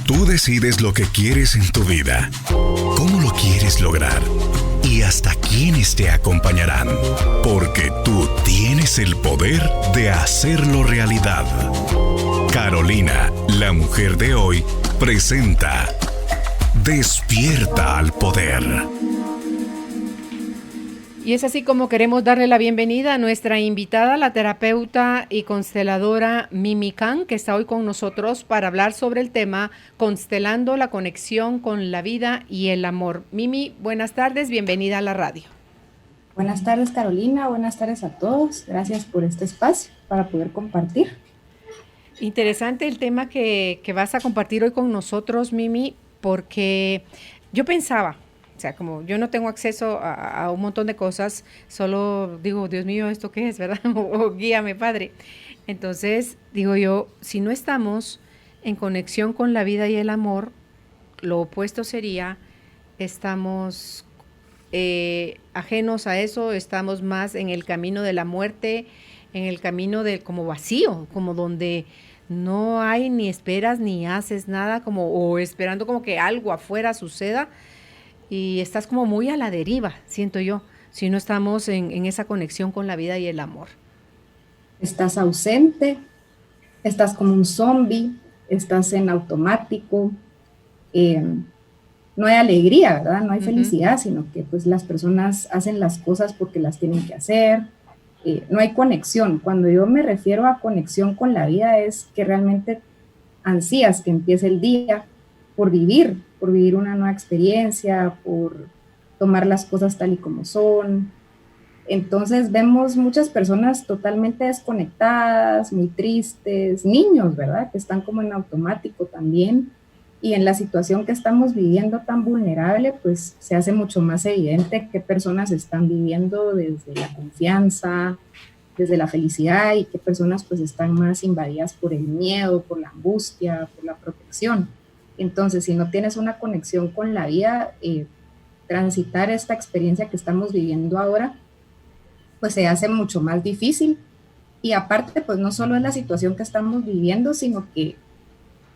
Tú decides lo que quieres en tu vida, cómo lo quieres lograr y hasta quiénes te acompañarán, porque tú tienes el poder de hacerlo realidad. Carolina, la mujer de hoy, presenta Despierta al Poder. Y es así como queremos darle la bienvenida a nuestra invitada, la terapeuta y consteladora Mimi Khan, que está hoy con nosotros para hablar sobre el tema Constelando la conexión con la vida y el amor. Mimi, buenas tardes, bienvenida a la radio. Buenas tardes, Carolina, buenas tardes a todos. Gracias por este espacio para poder compartir. Interesante el tema que vas a compartir hoy con nosotros, Mimi, porque yo pensaba, o sea, como yo no tengo acceso a un montón de cosas, solo digo, Dios mío, ¿esto qué es, verdad? O guíame, Padre. Entonces, digo yo, si no estamos en conexión con la vida y el amor, lo opuesto sería, estamos ajenos a eso, estamos más en el camino de la muerte, en el camino del como vacío, como donde no hay ni esperas ni haces nada, como o esperando como que algo afuera suceda. Y estás como muy a la deriva, siento yo, si no estamos en esa conexión con la vida y el amor. Estás ausente, estás como un zombie, estás en automático, no hay alegría, ¿verdad? No hay felicidad, sino que pues las personas hacen las cosas porque las tienen que hacer, no hay conexión. Cuando yo me refiero a conexión con la vida es que realmente ansías que empiece el día por vivir una nueva experiencia, por tomar las cosas tal y como son. Entonces vemos muchas personas totalmente desconectadas, muy tristes, niños, ¿verdad? Que están como en automático también. Y en la situación que estamos viviendo tan vulnerable, pues se hace mucho más evidente qué personas están viviendo desde la confianza, desde la felicidad, y qué personas pues están más invadidas por el miedo, por la angustia, por la protección. Entonces, si no tienes una conexión con la vida, transitar esta experiencia que estamos viviendo ahora, pues se hace mucho más difícil. Y aparte, pues no solo es la situación que estamos viviendo, sino que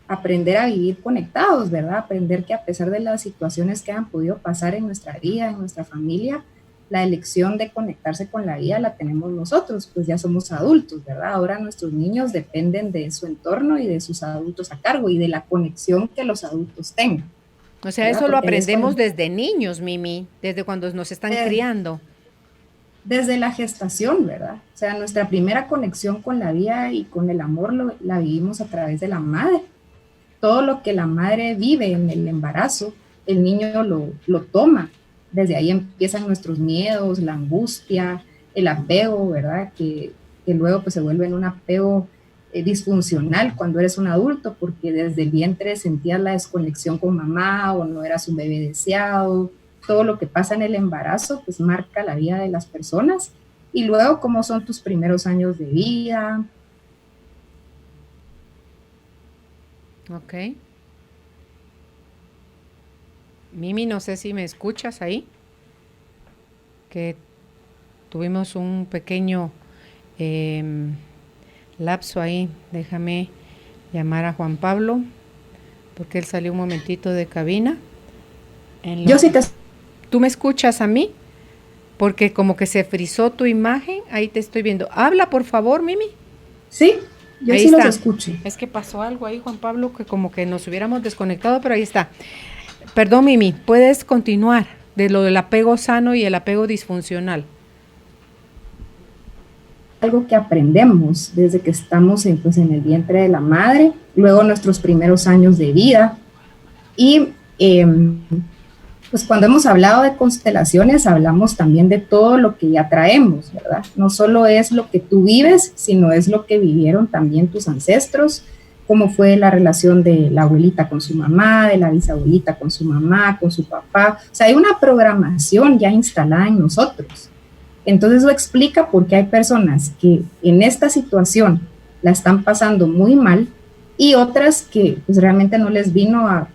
aprender a vivir conectados, ¿verdad? Aprender que a pesar de las situaciones que han podido pasar en nuestra vida, en nuestra familia, la elección de conectarse con la vida la tenemos nosotros, pues ya somos adultos, ¿verdad? Ahora nuestros niños dependen de su entorno y de sus adultos a cargo y de la conexión que los adultos tengan. O sea, ¿verdad? Eso lo aprendemos desde niños, Mimi, desde cuando nos están criando. Desde la gestación, ¿verdad? O sea, nuestra primera conexión con la vida y con el amor la vivimos a través de la madre. Todo lo que la madre vive en el embarazo, el niño lo toma. Desde ahí empiezan nuestros miedos, la angustia, el apego, ¿verdad? Que luego pues se vuelve en un apego disfuncional cuando eres un adulto, porque desde el vientre sentías la desconexión con mamá o no eras un bebé deseado. Todo lo que pasa en el embarazo pues marca la vida de las personas. Y luego, ¿cómo son tus primeros años de vida? Ok. Mimi, no sé si me escuchas ahí, que tuvimos un pequeño lapso ahí. Déjame llamar a Juan Pablo, porque él salió un momentito de cabina. Yo sí te... ¿Tú me escuchas a mí? Porque como que se frizó tu imagen, ahí te estoy viendo. Habla, por favor, Mimi. Sí, yo ahí sí está. Los escucho. Es que pasó algo ahí, Juan Pablo, que como que nos hubiéramos desconectado, pero ahí está. Perdón, Mimi, ¿puedes continuar de lo del apego sano y el apego disfuncional? Algo que aprendemos desde que estamos en el vientre de la madre, luego nuestros primeros años de vida. Y pues cuando hemos hablado de constelaciones, hablamos también de todo lo que ya traemos, ¿verdad? No solo es lo que tú vives, sino es lo que vivieron también tus ancestros, cómo fue la relación de la abuelita con su mamá, de la bisabuelita con su mamá, con su papá. O sea, hay una programación ya instalada en nosotros. Entonces eso explica por qué hay personas que en esta situación la están pasando muy mal y otras que pues, realmente no les vino a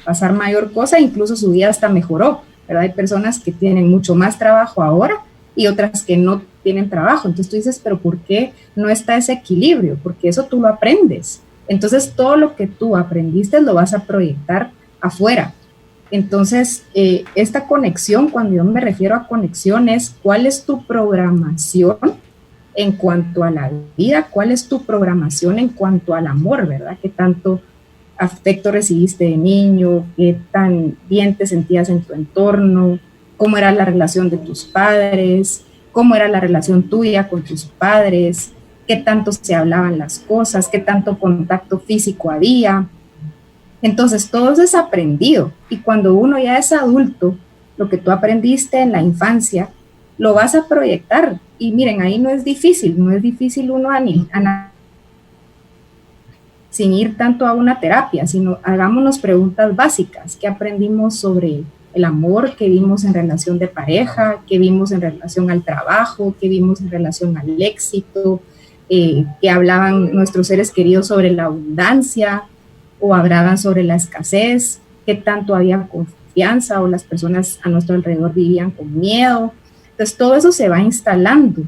pasar mayor cosa, incluso su vida hasta mejoró, ¿verdad? Hay personas que tienen mucho más trabajo ahora y otras que no tienen trabajo. Entonces tú dices, pero ¿por qué no está ese equilibrio? Porque eso tú lo aprendes. Entonces, todo lo que tú aprendiste lo vas a proyectar afuera. Entonces, esta conexión, cuando yo me refiero a conexión, es cuál es tu programación en cuanto a la vida, cuál es tu programación en cuanto al amor, ¿verdad? ¿Qué tanto afecto recibiste de niño? ¿Qué tan bien te sentías en tu entorno? ¿Cómo era la relación de tus padres? ¿Cómo era la relación tuya con tus padres? ¿Qué tanto se hablaban las cosas? ¿Qué tanto contacto físico había? Entonces, todo eso es aprendido. Y cuando uno ya es adulto, lo que tú aprendiste en la infancia, lo vas a proyectar. Y miren, ahí no es difícil uno sin ir tanto a una terapia, sino hagámonos preguntas básicas. ¿Qué aprendimos sobre el amor? ¿Qué vimos en relación de pareja? ¿Qué vimos en relación al trabajo? ¿Qué vimos en relación al éxito? ¿Qué hablaban nuestros seres queridos sobre la abundancia? ¿O hablaban sobre la escasez? ¿Qué tanto había confianza o las personas a nuestro alrededor vivían con miedo? Entonces todo eso se va instalando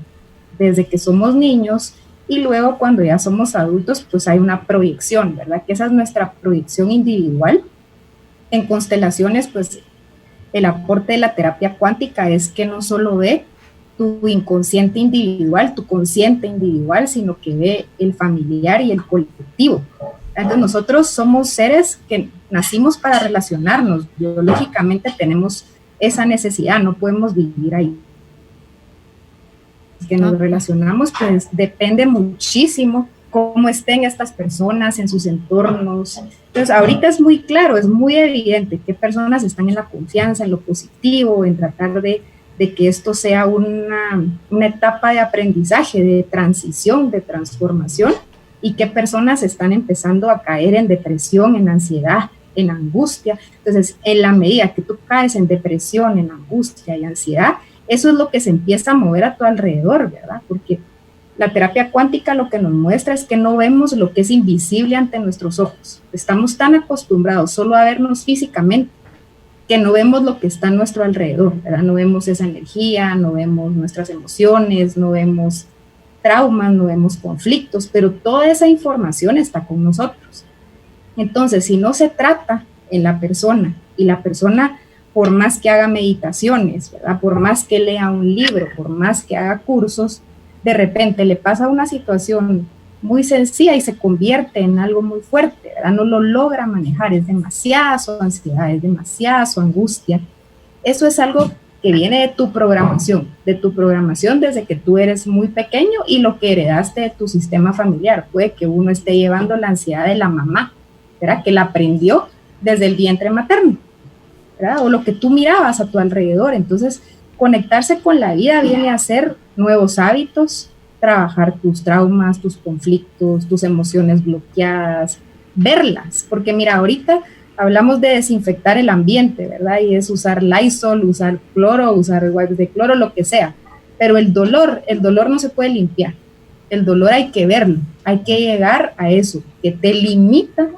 desde que somos niños y luego cuando ya somos adultos pues hay una proyección, ¿verdad? Que esa es nuestra proyección individual. En constelaciones pues el aporte de la terapia cuántica es que no solo ve tu inconsciente individual, tu consciente individual, sino que ve el familiar y el colectivo. Entonces nosotros somos seres que nacimos para relacionarnos, biológicamente tenemos esa necesidad, no podemos vivir ahí. Que nos relacionamos, pues depende muchísimo cómo estén estas personas en sus entornos. Entonces ahorita es muy claro, es muy evidente qué personas están en la confianza, en lo positivo, en tratar de que esto sea una etapa de aprendizaje, de transición, de transformación, y qué personas están empezando a caer en depresión, en ansiedad, en angustia. Entonces, en la medida que tú caes en depresión, en angustia y ansiedad, eso es lo que se empieza a mover a tu alrededor, ¿verdad? Porque la terapia cuántica lo que nos muestra es que no vemos lo que es invisible ante nuestros ojos. Estamos tan acostumbrados solo a vernos físicamente que no vemos lo que está a nuestro alrededor, ¿verdad? No vemos esa energía, no vemos nuestras emociones, no vemos traumas, no vemos conflictos, pero toda esa información está con nosotros. Entonces, si no se trata en la persona, y la persona, por más que haga meditaciones, ¿verdad? Por más que lea un libro, por más que haga cursos, de repente le pasa una situación muy sencilla y se convierte en algo muy fuerte, ¿verdad? No lo logra manejar, es demasiada su ansiedad, es demasiada su angustia. Eso es algo que viene de tu programación desde que tú eres muy pequeño y lo que heredaste de tu sistema familiar. Puede que uno esté llevando la ansiedad de la mamá, ¿verdad? Que la aprendió desde el vientre materno, ¿verdad? O lo que tú mirabas a tu alrededor. Entonces, conectarse con la vida viene a ser nuevos hábitos, trabajar tus traumas, tus conflictos, tus emociones bloqueadas, verlas, porque mira, ahorita hablamos de desinfectar el ambiente, ¿verdad? Y es usar Lysol, usar cloro, usar wipes de cloro, lo que sea, pero el dolor no se puede limpiar, el dolor hay que verlo, hay que llegar a eso, que te limita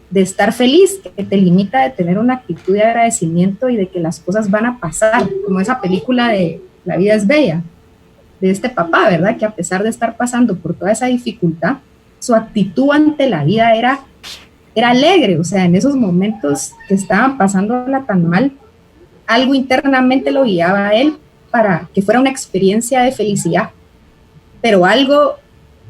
de estar feliz, que te limita de tener una actitud de agradecimiento y de que las cosas van a pasar, como esa película de La vida es bella, de este papá, ¿verdad? Que a pesar de estar pasando por toda esa dificultad, su actitud ante la vida era alegre, o sea, en esos momentos que estaban pasándola tan mal, algo internamente lo guiaba a él para que fuera una experiencia de felicidad, pero algo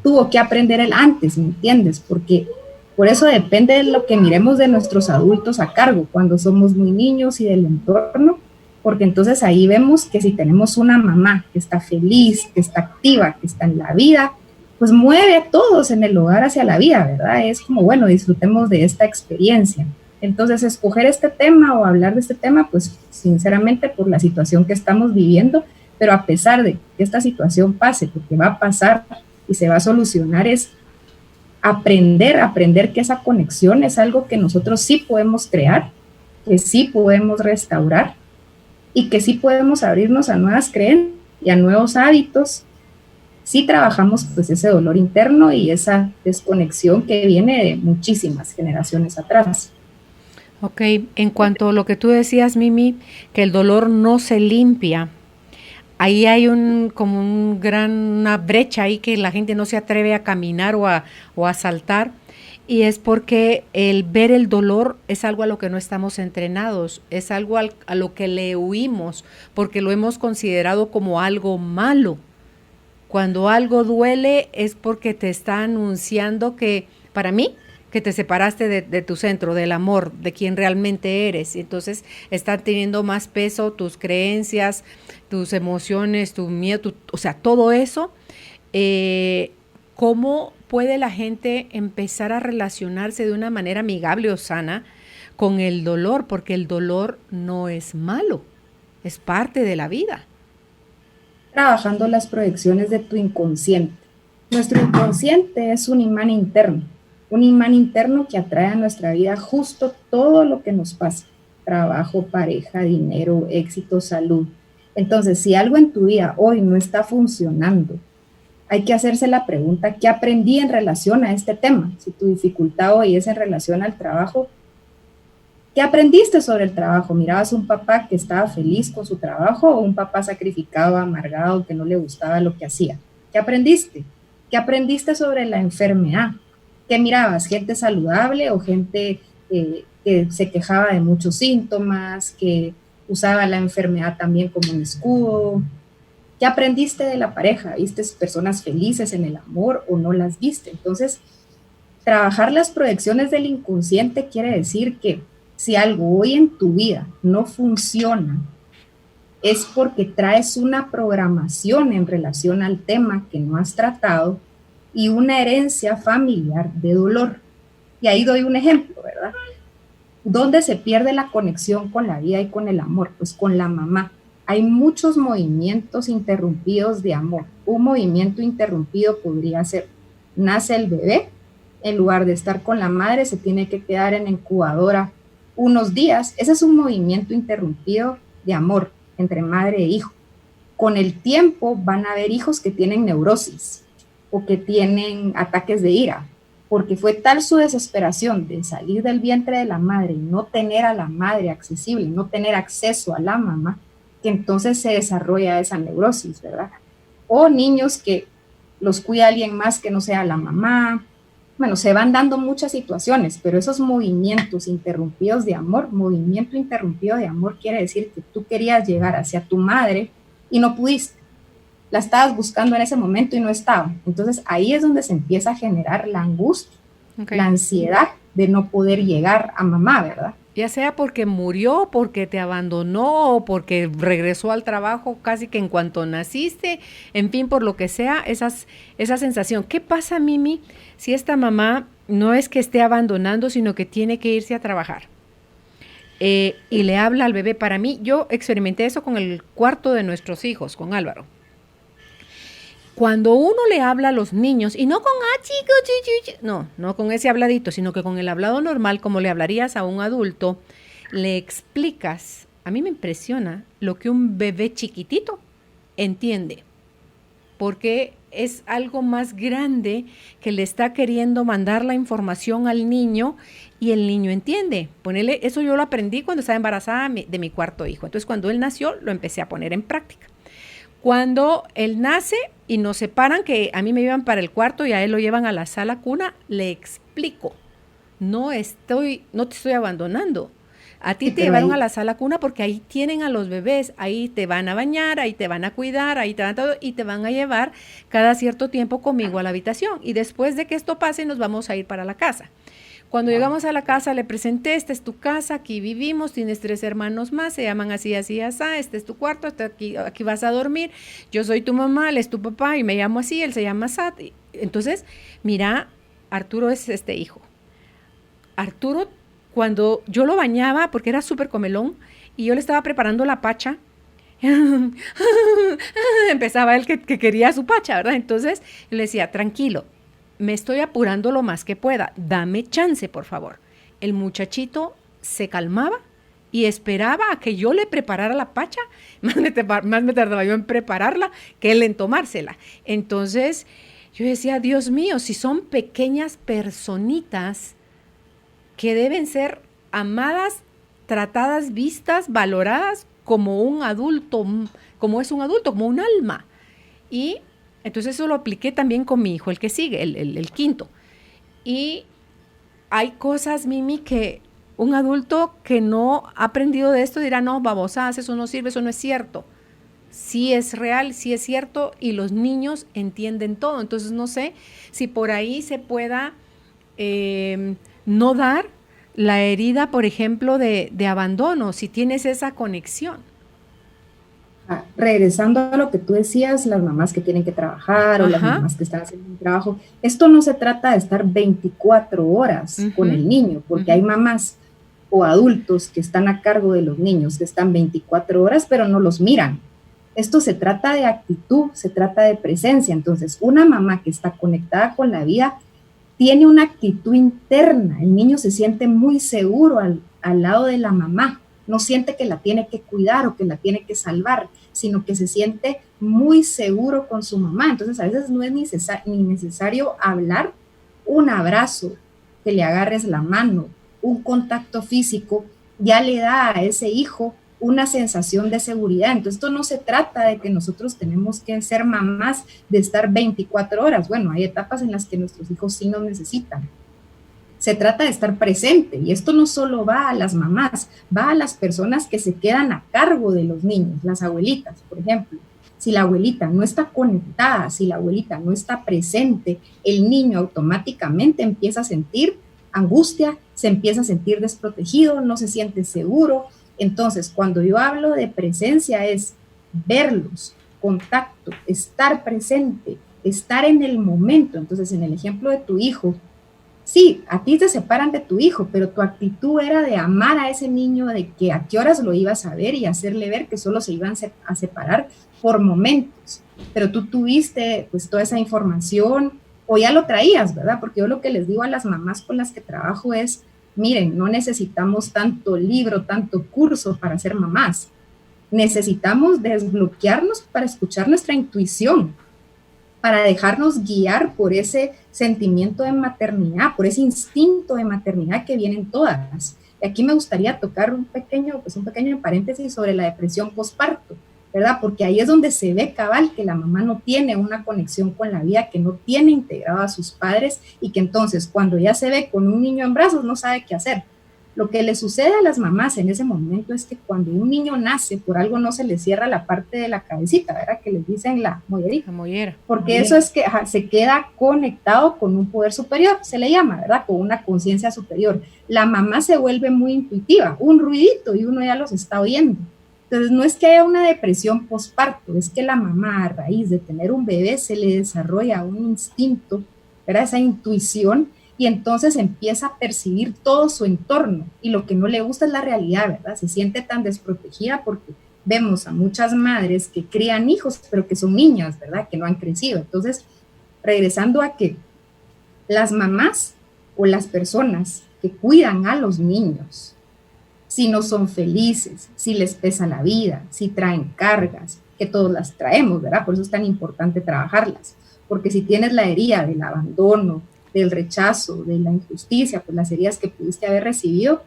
tuvo que aprender él antes, ¿me entiendes? Porque por eso depende de lo que miremos de nuestros adultos a cargo, cuando somos muy niños y del entorno, porque entonces ahí vemos que si tenemos una mamá que está feliz, que está activa, que está en la vida, pues mueve a todos en el hogar hacia la vida, ¿verdad? Es como, bueno, disfrutemos de esta experiencia. Entonces, escoger este tema o hablar de este tema, pues sinceramente por la situación que estamos viviendo, pero a pesar de que esta situación pase, porque va a pasar y se va a solucionar, es aprender que esa conexión es algo que nosotros sí podemos crear, que sí podemos restaurar y que sí podemos abrirnos a nuevas creencias y a nuevos hábitos si trabajamos pues ese dolor interno y esa desconexión que viene de muchísimas generaciones atrás. Ok, en cuanto a lo que tú decías, Mimi, que el dolor no se limpia, ahí hay una brecha ahí que la gente no se atreve a caminar o a saltar, Y es porque el ver el dolor es algo a lo que no estamos entrenados, es algo a lo que le huimos, porque lo hemos considerado como algo malo. Cuando algo duele es porque te está anunciando que, para mí, que te separaste de tu centro, del amor, de quien realmente eres. Entonces están teniendo más peso tus creencias, tus emociones, tu miedo, o sea, todo eso. ¿Cómo puede la gente empezar a relacionarse de una manera amigable o sana con el dolor? Porque el dolor no es malo, es parte de la vida. Trabajando las proyecciones de tu inconsciente. Nuestro inconsciente es un imán interno que atrae a nuestra vida justo todo lo que nos pasa: trabajo, pareja, dinero, éxito, salud. Entonces, si algo en tu vida hoy no está funcionando, hay que hacerse la pregunta: ¿qué aprendí en relación a este tema? Si tu dificultad hoy es en relación al trabajo, ¿qué aprendiste sobre el trabajo? ¿Mirabas un papá que estaba feliz con su trabajo o un papá sacrificado, amargado, que no le gustaba lo que hacía? ¿Qué aprendiste? ¿Qué aprendiste sobre la enfermedad? ¿Qué mirabas? ¿Gente saludable o gente que se quejaba de muchos síntomas, que usaba la enfermedad también como un escudo? ¿Qué aprendiste de la pareja? ¿Viste personas felices en el amor o no las viste? Entonces, trabajar las proyecciones del inconsciente quiere decir que si algo hoy en tu vida no funciona, es porque traes una programación en relación al tema que no has tratado y una herencia familiar de dolor. Y ahí doy un ejemplo, ¿verdad? ¿Dónde se pierde la conexión con la vida y con el amor? Pues con la mamá. Hay muchos movimientos interrumpidos de amor. Un movimiento interrumpido podría ser: nace el bebé, en lugar de estar con la madre, se tiene que quedar en incubadora unos días. Ese es un movimiento interrumpido de amor entre madre e hijo. Con el tiempo van a haber hijos que tienen neurosis o que tienen ataques de ira, porque fue tal su desesperación de salir del vientre de la madre y no tener a la madre accesible, no tener acceso a la mamá, que entonces se desarrolla esa neurosis, ¿verdad? O niños que los cuida alguien más que no sea la mamá. Bueno, se van dando muchas situaciones, pero esos movimientos interrumpidos de amor, movimiento interrumpido de amor quiere decir que tú querías llegar hacia tu madre y no pudiste. La estabas buscando en ese momento y no estaba. Entonces ahí es donde se empieza a generar la angustia, la ansiedad de no poder llegar a mamá, ¿verdad? Ya sea porque murió, porque te abandonó, o porque regresó al trabajo casi que en cuanto naciste, en fin, por lo que sea, esa sensación. ¿Qué pasa, Mimi, si esta mamá no es que esté abandonando, sino que tiene que irse a trabajar? Y le habla al bebé. Para mí, yo experimenté eso con el cuarto de nuestros hijos, con Álvaro. Cuando uno le habla a los niños, y no con chicos, no con ese habladito, sino que con el hablado normal, como le hablarías a un adulto, le explicas. A mí me impresiona lo que un bebé chiquitito entiende, porque es algo más grande que le está queriendo mandar la información al niño y el niño entiende. Ponele, eso yo lo aprendí cuando estaba embarazada de mi cuarto hijo. Entonces, cuando él nació, lo empecé a poner en práctica. Cuando él nace y nos separan, que a mí me llevan para el cuarto y a él lo llevan a la sala cuna, le explico, no te estoy abandonando. A ti te llevaron a la sala cuna porque ahí tienen a los bebés, ahí te van a bañar, ahí te van a cuidar, ahí te van todo, y te van a llevar cada cierto tiempo conmigo a la habitación. Y después de que esto pase, nos vamos a ir para la casa. Cuando llegamos a la casa, le presenté: esta es tu casa, aquí vivimos, tienes 3 hermanos más, se llaman así, así, así, este es tu cuarto, aquí vas a dormir, yo soy tu mamá, él es tu papá y me llamo así, él se llama Sat. Entonces, mira, Arturo es este hijo. Arturo, cuando yo lo bañaba, porque era súper comelón, y yo le estaba preparando la pacha, empezaba él que quería su pacha, ¿verdad? Entonces, le decía: tranquilo, me estoy apurando lo más que pueda, dame chance, por favor. El muchachito se calmaba y esperaba a que yo le preparara la pacha. Más me tardaba yo en prepararla que él en tomársela. Entonces, yo decía: Dios mío, si son pequeñas personitas que deben ser amadas, tratadas, vistas, valoradas como un adulto, como es un adulto, como un alma. Y entonces eso lo apliqué también con mi hijo, el que sigue, el quinto. Y hay cosas, Mimi, que un adulto que no ha aprendido de esto dirá, no, babosadas, eso no sirve, eso no es cierto. Sí es real, sí es cierto, y los niños entienden todo. Entonces no sé si por ahí se pueda no dar la herida, por ejemplo, de abandono, si tienes esa conexión. Regresando a lo que tú decías, las mamás que tienen que trabajar, Ajá, o las mamás que están haciendo un trabajo, esto no se trata de estar 24 horas con el niño, porque hay mamás o adultos que están a cargo de los niños, que están 24 horas, pero no los miran. Esto se trata de actitud, se trata de presencia. Entonces, una mamá que está conectada con la vida tiene una actitud interna. El niño se siente muy seguro al lado de la mamá. No siente que la tiene que cuidar o que la tiene que salvar, sino que se siente muy seguro con su mamá. Entonces, a veces no es ni necesario hablar, un abrazo, que le agarres la mano, un contacto físico, ya le da a ese hijo una sensación de seguridad. Entonces, esto no se trata de que nosotros tenemos que ser mamás de estar 24 horas. Bueno, hay etapas en las que nuestros hijos sí nos necesitan. Se trata de estar presente, y esto no solo va a las mamás, va a las personas que se quedan a cargo de los niños, las abuelitas, por ejemplo. Si la abuelita no está conectada, si la abuelita no está presente, el niño automáticamente empieza a sentir angustia, se empieza a sentir desprotegido, no se siente seguro. Entonces, cuando yo hablo de presencia es verlos, contacto, estar presente, estar en el momento. Entonces, en el ejemplo de tu hijo, sí, a ti te separan de tu hijo, pero tu actitud era de amar a ese niño, de que a qué horas lo ibas a ver y hacerle ver que solo se iban a separar por momentos. Pero tú tuviste pues toda esa información, o ya lo traías, ¿verdad? Porque yo lo que les digo a las mamás con las que trabajo es, miren, no necesitamos tanto libro, tanto curso para ser mamás. Necesitamos desbloquearnos para escuchar nuestra intuición, para dejarnos guiar por ese sentimiento de maternidad, por ese instinto de maternidad que vienen todas. Y aquí me gustaría tocar un pequeño paréntesis sobre la depresión postparto, ¿verdad? Porque ahí es donde se ve cabal que la mamá no tiene una conexión con la vida, que no tiene integrado a sus padres, y que entonces cuando ya se ve con un niño en brazos no sabe qué hacer. Lo que le sucede a las mamás en ese momento es que cuando un niño nace, por algo no se le cierra la parte de la cabecita, ¿verdad? Que les dicen la mollerita. Porque eso es que se queda conectado con un poder superior, se le llama, ¿verdad? Con una conciencia superior. La mamá se vuelve muy intuitiva, un ruidito y uno ya los está oyendo. Entonces, no es que haya una depresión postparto, es que la mamá, a raíz de tener un bebé, se le desarrolla un instinto, ¿verdad? Esa intuición, y entonces empieza a percibir todo su entorno, y lo que no le gusta es la realidad, ¿verdad? Se siente tan desprotegida porque vemos a muchas madres que crían hijos, pero que son niñas, ¿verdad? Que no han crecido. Entonces, regresando a que las mamás o las personas que cuidan a los niños, si no son felices, si les pesa la vida, si traen cargas, que todos las traemos, ¿verdad? Por eso es tan importante trabajarlas, porque si tienes la herida del abandono, del rechazo, de la injusticia, pues las heridas que pudiste haber recibido,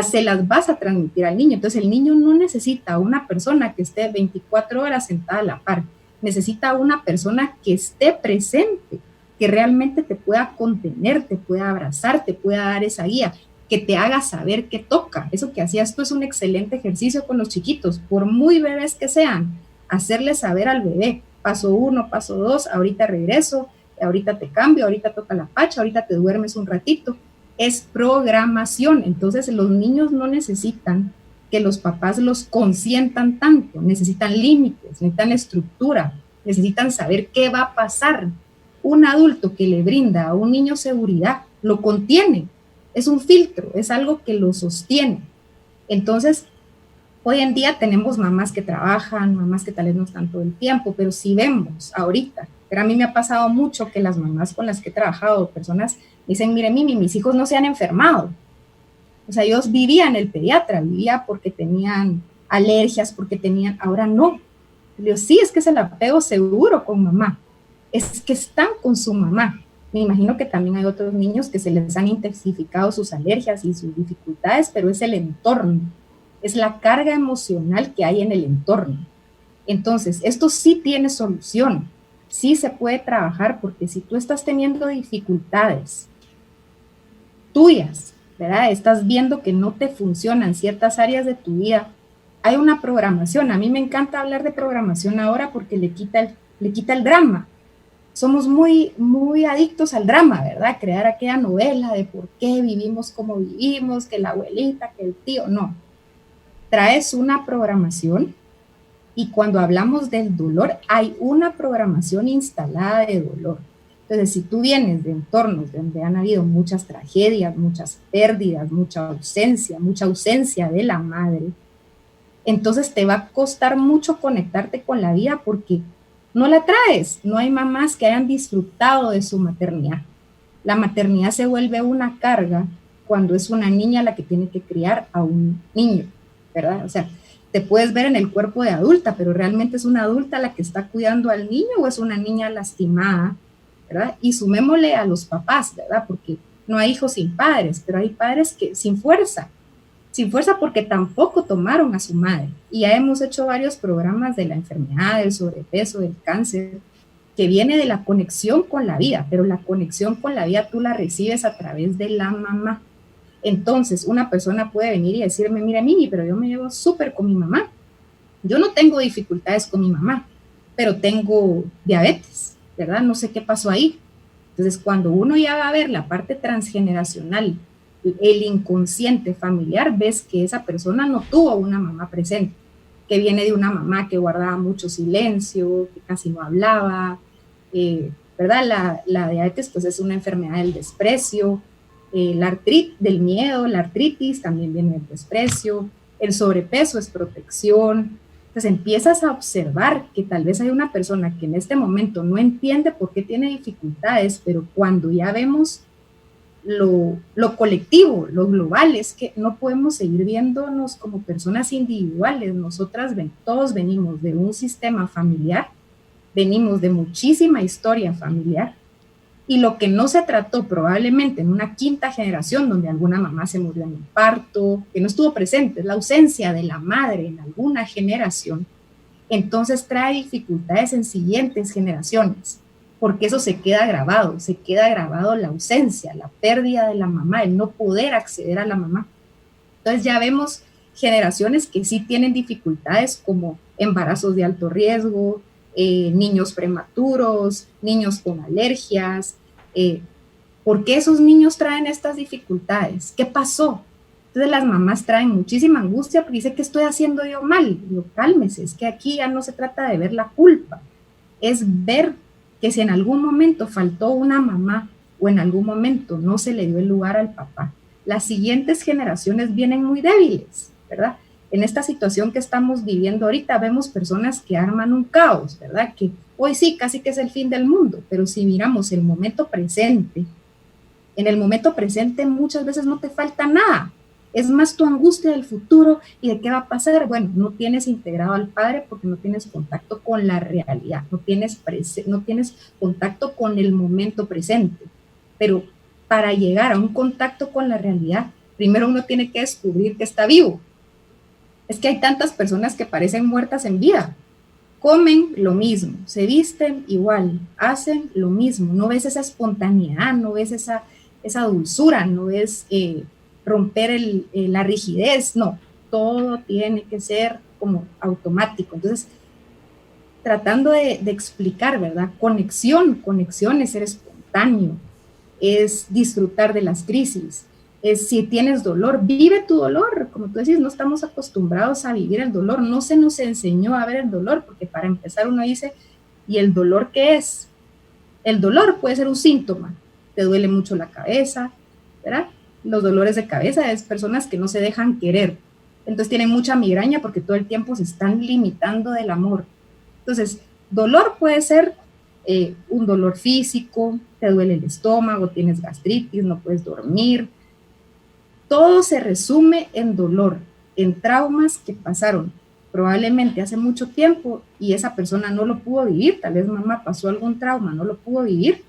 se las vas a transmitir al niño. Entonces el niño no necesita una persona que esté 24 horas sentada a la par, necesita una persona que esté presente, que realmente te pueda contener, te pueda abrazar, te pueda dar esa guía, que te haga saber qué toca. Eso que hacías tú es un excelente ejercicio con los chiquitos, por muy bebés que sean, hacerles saber al bebé, paso 1, paso 2, ahorita regreso, ahorita te cambio, ahorita toca la pacha, ahorita te duermes un ratito. Es programación. Entonces los niños no necesitan que los papás los consientan tanto, necesitan límites, necesitan estructura, necesitan saber qué va a pasar. Un adulto que le brinda a un niño seguridad, lo contiene, es un filtro, es algo que lo sostiene. Entonces, hoy en día tenemos mamás que trabajan, mamás que tal vez no están todo el tiempo, pero si vemos ahorita, pero a mí me ha pasado mucho que las mamás con las que he trabajado, personas dicen, mire, Mimi, mis hijos no se han enfermado. O sea, ellos vivían en el pediatra, vivía porque tenían alergias, porque tenían, ahora no. Le digo, sí, es que es el apego seguro con mamá, es que están con su mamá. Me imagino que también hay otros niños que se les han intensificado sus alergias y sus dificultades, pero es el entorno, es la carga emocional que hay en el entorno. Entonces, esto sí tiene solución, sí se puede trabajar, porque si tú estás teniendo dificultades tuyas, ¿verdad? Estás viendo que no te funcionan ciertas áreas de tu vida. Hay una programación. A mí me encanta hablar de programación ahora porque le quita el drama. Somos muy adictos al drama, ¿verdad? Crear aquella novela de por qué vivimos como vivimos, que la abuelita, que el tío, no. Traes una programación y cuando hablamos del dolor, hay una programación instalada de dolor. Entonces, si tú vienes de entornos donde han habido muchas tragedias, muchas pérdidas, mucha ausencia de la madre, entonces te va a costar mucho conectarte con la vida porque no la traes. No hay mamás que hayan disfrutado de su maternidad. La maternidad se vuelve una carga cuando es una niña la que tiene que criar a un niño, ¿verdad? O sea, te puedes ver en el cuerpo de adulta, pero realmente es una adulta la que está cuidando al niño o es una niña lastimada, ¿verdad? Y sumémosle a los papás, ¿verdad? Porque no hay hijos sin padres, pero hay padres que sin fuerza porque tampoco tomaron a su madre. Y ya hemos hecho varios programas de la enfermedad, del sobrepeso, del cáncer, que viene de la conexión con la vida, pero la conexión con la vida tú la recibes a través de la mamá. Entonces, una persona puede venir y decirme, mira, Mimi, pero yo me llevo súper con mi mamá. Yo no tengo dificultades con mi mamá, pero tengo diabetes, ¿verdad? No sé qué pasó ahí. Entonces, cuando uno ya va a ver la parte transgeneracional, el inconsciente familiar, ves que esa persona no tuvo una mamá presente, que viene de una mamá que guardaba mucho silencio, que casi no hablaba, ¿verdad? La diabetes pues es una enfermedad del desprecio, la artritis, del miedo, la artritis también viene del desprecio, el sobrepeso es protección. Entonces empiezas a observar que tal vez hay una persona que en este momento no entiende por qué tiene dificultades, pero cuando ya vemos lo colectivo, lo global, es que no podemos seguir viéndonos como personas individuales. Todos venimos de un sistema familiar, venimos de muchísima historia familiar, y lo que no se trató probablemente en una quinta generación, donde alguna mamá se murió en un parto, que no estuvo presente, es la ausencia de la madre en alguna generación, entonces trae dificultades en siguientes generaciones, porque eso se queda grabado la ausencia, la pérdida de la mamá, el no poder acceder a la mamá. Entonces ya vemos generaciones que sí tienen dificultades como embarazos de alto riesgo, niños prematuros, niños con alergias. ¿Por qué esos niños traen estas dificultades? ¿Qué pasó? Entonces las mamás traen muchísima angustia porque dicen, ¿qué estoy haciendo yo mal? Digo, cálmese, es que aquí ya no se trata de ver la culpa, es ver que si en algún momento faltó una mamá o en algún momento no se le dio el lugar al papá, las siguientes generaciones vienen muy débiles, ¿verdad? En esta situación que estamos viviendo ahorita vemos personas que arman un caos, ¿verdad? Que hoy sí, casi que es el fin del mundo, pero si miramos el momento presente, en el momento presente muchas veces no te falta nada. Es más tu angustia del futuro y de qué va a pasar. Bueno, no tienes integrado al padre porque no tienes contacto con la realidad, no tienes contacto con el momento presente. Pero para llegar a un contacto con la realidad, primero uno tiene que descubrir que está vivo. Es que hay tantas personas que parecen muertas en vida. Comen lo mismo, se visten igual, hacen lo mismo. No ves esa espontaneidad, no ves esa dulzura, no ves romper la rigidez. No, todo tiene que ser como automático. Entonces, tratando de explicar, ¿verdad? Conexión es ser espontáneo, es disfrutar de las crisis. Es si tienes dolor, vive tu dolor. Como tú decís, no estamos acostumbrados a vivir el dolor, no se nos enseñó a ver el dolor, porque para empezar uno dice, ¿y el dolor qué es? El dolor puede ser un síntoma, te duele mucho la cabeza, ¿verdad? Los dolores de cabeza es personas que no se dejan querer, entonces tienen mucha migraña porque todo el tiempo se están limitando del amor. Entonces, dolor puede ser un dolor físico, te duele el estómago, tienes gastritis, no puedes dormir. Todo se resume en dolor, en traumas que pasaron probablemente hace mucho tiempo y esa persona no lo pudo vivir, tal vez mamá pasó algún trauma, no lo pudo vivir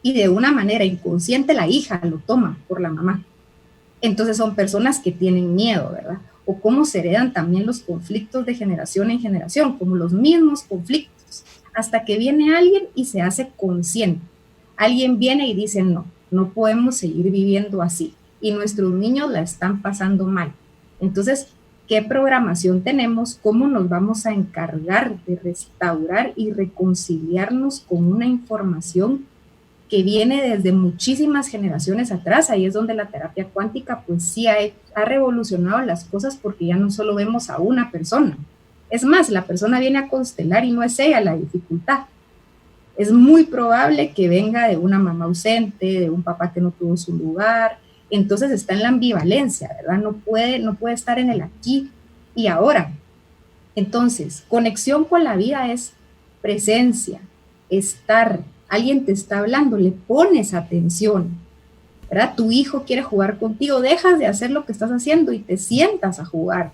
y de una manera inconsciente la hija lo toma por la mamá. Entonces son personas que tienen miedo, ¿verdad? O cómo se heredan también los conflictos de generación en generación, como los mismos conflictos, hasta que viene alguien y se hace consciente. Alguien viene y dice, no, no podemos seguir viviendo así y nuestros niños la están pasando mal. Entonces, ¿qué programación tenemos? ¿Cómo nos vamos a encargar de restaurar y reconciliarnos con una información que viene desde muchísimas generaciones atrás? Ahí es donde la terapia cuántica pues sí ha revolucionado las cosas, porque ya no solo vemos a una persona. Es más, la persona viene a constelar y no es ella la dificultad. Es muy probable que venga de una mamá ausente, de un papá que no tuvo su lugar. Entonces está en la ambivalencia, ¿verdad? No puede estar en el aquí y ahora. Entonces, conexión con la vida es presencia, estar. Alguien te está hablando, le pones atención, ¿verdad? Tu hijo quiere jugar contigo, dejas de hacer lo que estás haciendo y te sientas a jugar.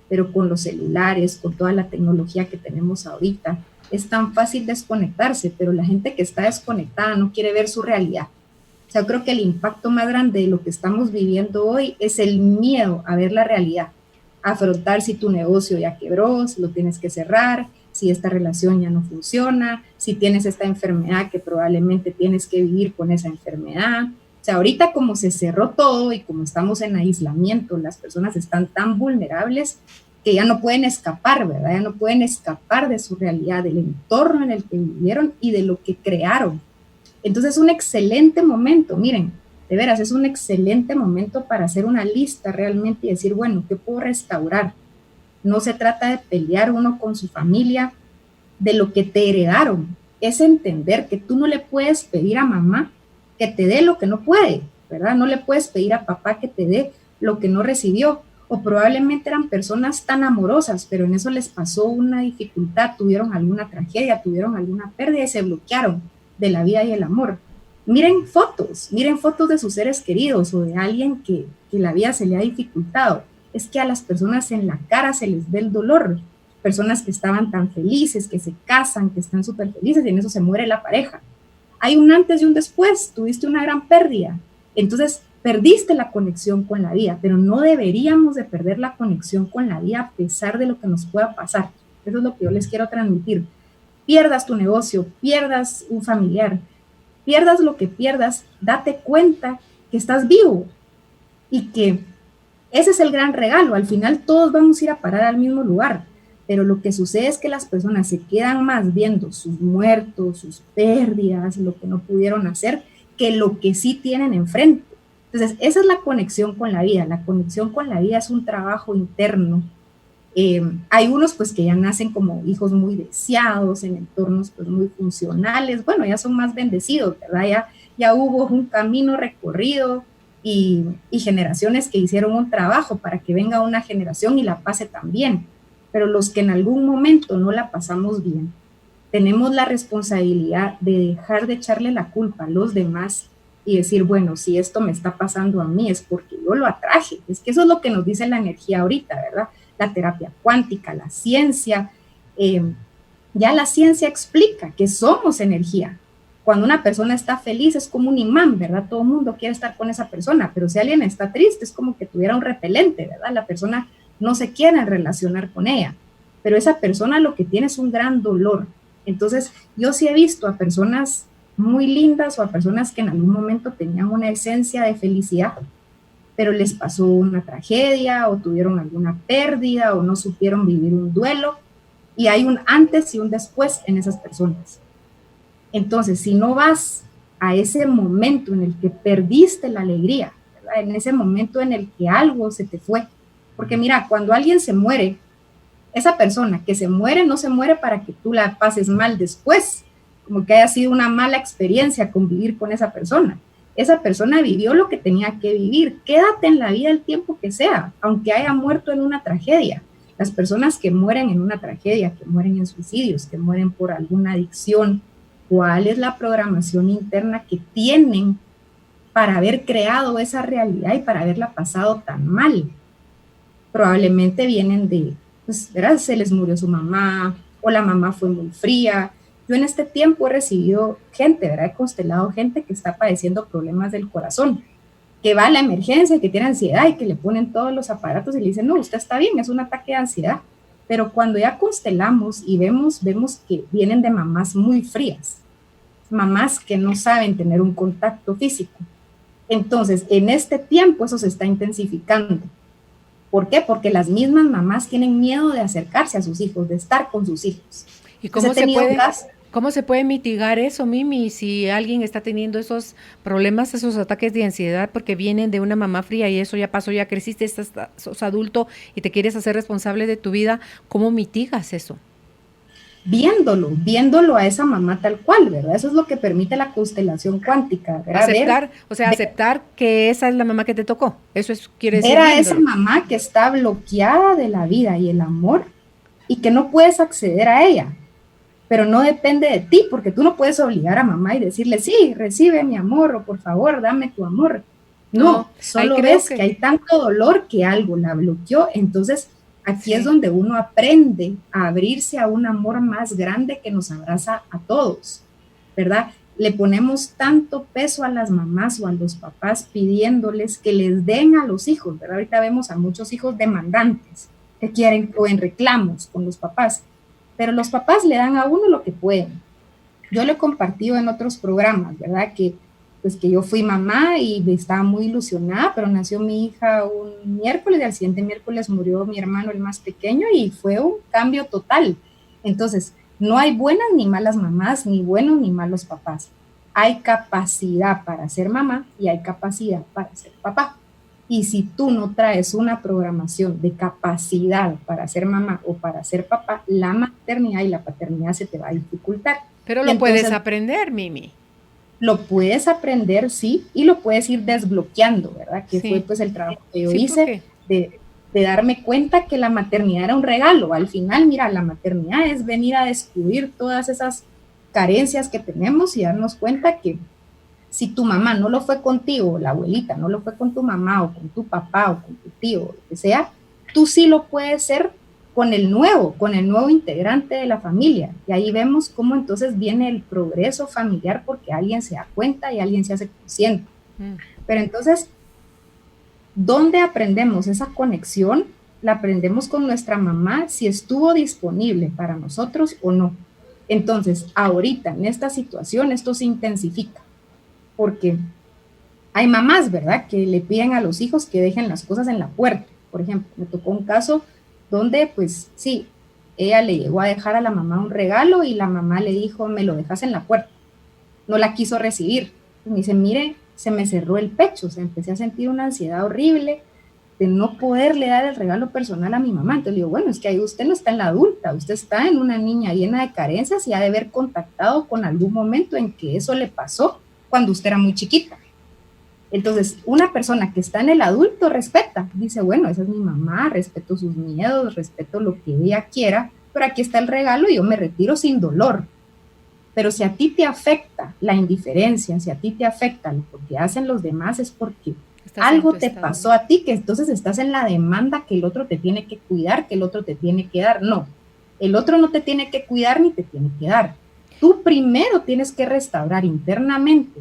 Pero con los celulares, con toda la tecnología que tenemos ahorita, es tan fácil desconectarse, pero la gente que está desconectada no quiere ver su realidad. O sea, creo que el impacto más grande de lo que estamos viviendo hoy es el miedo a ver la realidad, a afrontar si tu negocio ya quebró, si lo tienes que cerrar, si esta relación ya no funciona, si tienes esta enfermedad que probablemente tienes que vivir con esa enfermedad. O sea, ahorita como se cerró todo y como estamos en aislamiento, las personas están tan vulnerables que ya no pueden escapar, ¿verdad? Ya no pueden escapar de su realidad, del entorno en el que vivieron y de lo que crearon. Entonces es un excelente momento, miren, de veras, es un excelente momento para hacer una lista realmente y decir, bueno, ¿qué puedo restaurar? No se trata de pelear uno con su familia de lo que te heredaron. Es entender que tú no le puedes pedir a mamá que te dé lo que no puede, ¿verdad? No le puedes pedir a papá que te dé lo que no recibió. O probablemente eran personas tan amorosas, pero en eso les pasó una dificultad, tuvieron alguna tragedia, tuvieron alguna pérdida y se bloquearon de la vida y el amor. Miren fotos de sus seres queridos o de alguien que la vida se le ha dificultado. Es que a las personas en la cara se les ve el dolor. Personas que estaban tan felices, que se casan, que están súper felices y en eso se muere la pareja. Hay un antes y un después, tuviste una gran pérdida. Entonces, perdiste la conexión con la vida, pero no deberíamos de perder la conexión con la vida a pesar de lo que nos pueda pasar. Eso es lo que yo les quiero transmitir. Pierdas tu negocio, pierdas un familiar, pierdas lo que pierdas, date cuenta que estás vivo y que ese es el gran regalo. Al final todos vamos a ir a parar al mismo lugar, pero lo que sucede es que las personas se quedan más viendo sus muertos, sus pérdidas, lo que no pudieron hacer, que lo que sí tienen enfrente. Entonces, esa es la conexión con la vida. La conexión con la vida es un trabajo interno. Hay unos pues que ya nacen como hijos muy deseados, en entornos pues muy funcionales. Bueno, ya son más bendecidos, ¿verdad? Ya hubo un camino recorrido y generaciones que hicieron un trabajo para que venga una generación y la pase también. Pero los que en algún momento no la pasamos bien, tenemos la responsabilidad de dejar de echarle la culpa a los demás y decir, bueno, si esto me está pasando a mí es porque yo lo atraje. Es que eso es lo que nos dice la energía ahorita, ¿verdad? La terapia cuántica, la ciencia. Ya la ciencia explica que somos energía. Cuando una persona está feliz es como un imán, ¿verdad? Todo el mundo quiere estar con esa persona, pero si alguien está triste es como que tuviera un repelente, ¿verdad? La persona no se quiere relacionar con ella, pero esa persona lo que tiene es un gran dolor. Entonces, yo sí he visto a personas muy lindas o a personas que en algún momento tenían una esencia de felicidad, pero les pasó una tragedia o tuvieron alguna pérdida o no supieron vivir un duelo y hay un antes y un después en esas personas. Entonces, si no vas a ese momento en el que perdiste la alegría, ¿verdad? En ese momento en el que algo se te fue, porque mira, cuando alguien se muere, esa persona que se muere no se muere para que tú la pases mal después, como que haya sido una mala experiencia convivir con esa persona. Esa persona vivió lo que tenía que vivir. Quédate en la vida el tiempo que sea, aunque haya muerto en una tragedia. Las personas que mueren en una tragedia, que mueren en suicidios, que mueren por alguna adicción, ¿cuál es la programación interna que tienen para haber creado esa realidad y para haberla pasado tan mal? Probablemente vienen de, pues, ¿verdad? Se les murió su mamá o la mamá fue muy fría. Yo en este tiempo he recibido gente, ¿verdad? He constelado gente que está padeciendo problemas del corazón, que va a la emergencia, que tiene ansiedad y que le ponen todos los aparatos y le dicen, no, usted está bien, es un ataque de ansiedad. Pero cuando ya constelamos y vemos que vienen de mamás muy frías, mamás que no saben tener un contacto físico, Entonces, en este tiempo eso se está intensificando. ¿Por qué? Porque las mismas mamás tienen miedo de acercarse a sus hijos, de estar con sus hijos. ¿Y cómo se puede mitigar eso, Mimi, si alguien está teniendo esos problemas, esos ataques de ansiedad porque vienen de una mamá fría y eso ya pasó, ya creciste, sos adulto y te quieres hacer responsable de tu vida? ¿Cómo mitigas eso? Viéndolo a esa mamá tal cual, ¿verdad? Eso es lo que permite la constelación cuántica, ¿verdad? Aceptar que esa es la mamá que te tocó. Eso quiere decir. Ver a esa mamá que está bloqueada de la vida y el amor y que no puedes acceder a ella, pero no depende de ti, porque tú no puedes obligar a mamá y decirle, sí, recibe mi amor, o por favor, dame tu amor. No, solo ves que hay tanto dolor que algo la bloqueó. Entonces aquí es donde uno aprende a abrirse a un amor más grande que nos abraza a todos, ¿verdad? Le ponemos tanto peso a las mamás o a los papás pidiéndoles que les den a los hijos, ¿verdad? Ahorita vemos a muchos hijos demandantes que quieren o en reclamos con los papás, pero los papás le dan a uno lo que pueden. Yo lo he compartido en otros programas, ¿verdad? Que yo fui mamá y estaba muy ilusionada, pero nació mi hija un miércoles y al siguiente miércoles murió mi hermano, el más pequeño, y fue un cambio total. Entonces, no hay buenas ni malas mamás, ni buenos ni malos papás. Hay capacidad para ser mamá y hay capacidad para ser papá. Y si tú no traes una programación de capacidad para ser mamá o para ser papá, la maternidad y la paternidad se te va a dificultar. Pero lo puedes aprender, Mimi. Lo puedes aprender, sí, y lo puedes ir desbloqueando, ¿verdad? Que fue pues el trabajo que yo hice de darme cuenta que la maternidad era un regalo. Al final, mira, la maternidad es venir a descubrir todas esas carencias que tenemos y darnos cuenta que si tu mamá no lo fue contigo, la abuelita no lo fue con tu mamá o con tu papá o con tu tío, lo que sea, tú sí lo puedes ser con el nuevo integrante de la familia. Y ahí vemos cómo entonces viene el progreso familiar porque alguien se da cuenta y alguien se hace consciente. Pero entonces, ¿dónde aprendemos esa conexión? La aprendemos con nuestra mamá, si estuvo disponible para nosotros o no. Entonces, ahorita en esta situación esto se intensifica porque hay mamás, ¿verdad?, que le piden a los hijos que dejen las cosas en la puerta. Por ejemplo, me tocó un caso donde, pues sí, ella le llegó a dejar a la mamá un regalo y la mamá le dijo, me lo dejas en la puerta. No la quiso recibir. Me dice, mire, se me cerró el pecho, o sea, empecé a sentir una ansiedad horrible de no poderle dar el regalo personal a mi mamá. Entonces le digo, bueno, es que ahí usted no está en la adulta, usted está en una niña llena de carencias y ha de haber contactado con algún momento en que eso le pasó cuando usted era muy chiquita. Entonces, una persona que está en el adulto respeta, dice, bueno, esa es mi mamá, respeto sus miedos, respeto lo que ella quiera, pero aquí está el regalo y yo me retiro sin dolor. Pero si a ti te afecta la indiferencia, si a ti te afecta lo que hacen los demás, es porque algo te pasó a ti, que entonces estás en la demanda que el otro te tiene que cuidar, que el otro te tiene que dar. No, el otro no te tiene que cuidar ni te tiene que dar. Tú primero tienes que restaurar internamente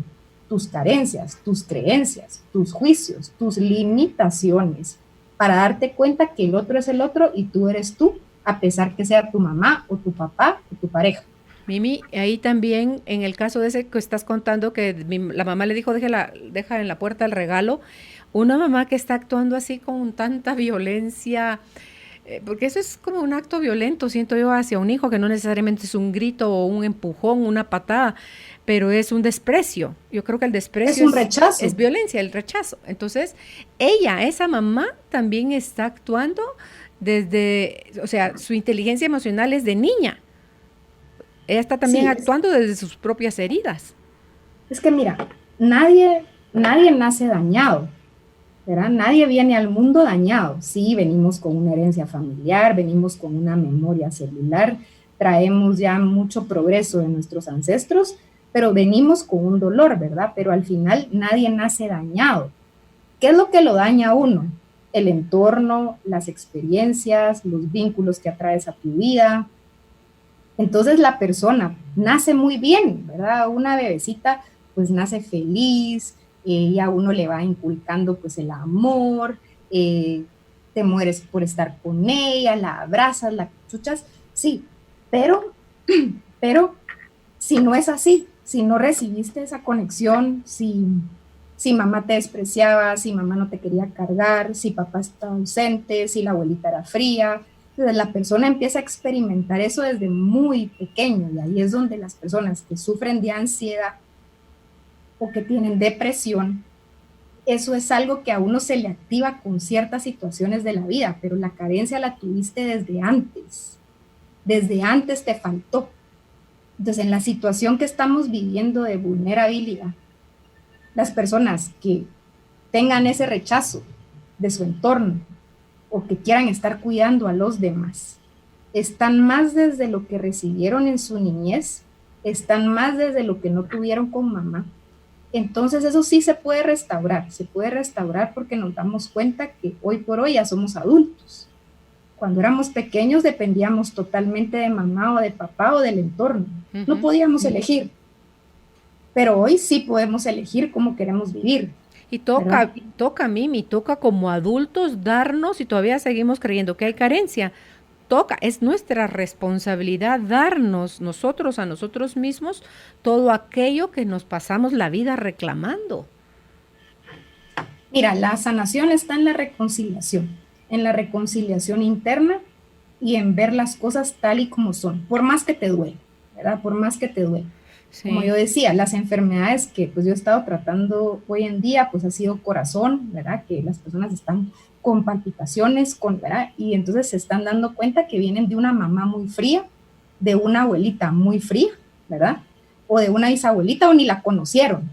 tus carencias, tus creencias, tus juicios, tus limitaciones, para darte cuenta que el otro es el otro y tú eres tú, a pesar que sea tu mamá o tu papá o tu pareja. Mimi, ahí también, en el caso de ese que estás contando, que la mamá le dijo, deja en la puerta el regalo, una mamá que está actuando así con tanta violencia, porque eso es como un acto violento, siento yo, hacia un hijo, que no necesariamente es un grito o un empujón, una patada, pero es un desprecio. Yo creo que el desprecio es un rechazo. Es violencia, el rechazo. Entonces, esa mamá también está actuando desde, o sea, su inteligencia emocional es de niña. Ella está también actuando desde sus propias heridas. Es que mira, nadie nace dañado, ¿verdad? Nadie viene al mundo dañado. Sí, venimos con una herencia familiar, venimos con una memoria celular, traemos ya mucho progreso de nuestros ancestros, pero venimos con un dolor, ¿verdad? Pero al final nadie nace dañado. ¿Qué es lo que lo daña a uno? El entorno, las experiencias, los vínculos que atraes a tu vida. Entonces la persona nace muy bien, ¿verdad? Una bebecita pues nace feliz, y a uno le va inculcando pues el amor, te mueres por estar con ella, la abrazas, la chuchas, sí, pero si no es así, si no recibiste esa conexión, si si mamá te despreciaba, si mamá no te quería cargar, si papá estaba ausente, si la abuelita era fría. Entonces la persona empieza a experimentar eso desde muy pequeño, y ahí es donde las personas que sufren de ansiedad o que tienen depresión, eso es algo que a uno se le activa con ciertas situaciones de la vida, pero la carencia la tuviste desde antes te faltó. Entonces, en la situación que estamos viviendo de vulnerabilidad, las personas que tengan ese rechazo de su entorno o que quieran estar cuidando a los demás, están más desde lo que recibieron en su niñez, están más desde lo que no tuvieron con mamá. Entonces eso sí se puede restaurar porque nos damos cuenta que hoy por hoy ya somos adultos. Cuando éramos pequeños dependíamos totalmente de mamá o de papá o del entorno. No podíamos elegir, pero hoy sí podemos elegir cómo queremos vivir. Y toca, Mimi, toca como adultos darnos, y todavía seguimos creyendo que hay carencia, es nuestra responsabilidad darnos nosotros a nosotros mismos todo aquello que nos pasamos la vida reclamando. Mira, la sanación está en la reconciliación interna y en ver las cosas tal y como son, por más que te duele, ¿verdad? Por más que te duele. Sí. Como yo decía, las enfermedades que pues yo he estado tratando hoy en día, pues ha sido corazón, ¿verdad? Que las personas están con palpitaciones, ¿verdad? Y entonces se están dando cuenta que vienen de una mamá muy fría, de una abuelita muy fría, ¿verdad? O de una bisabuelita o ni la conocieron.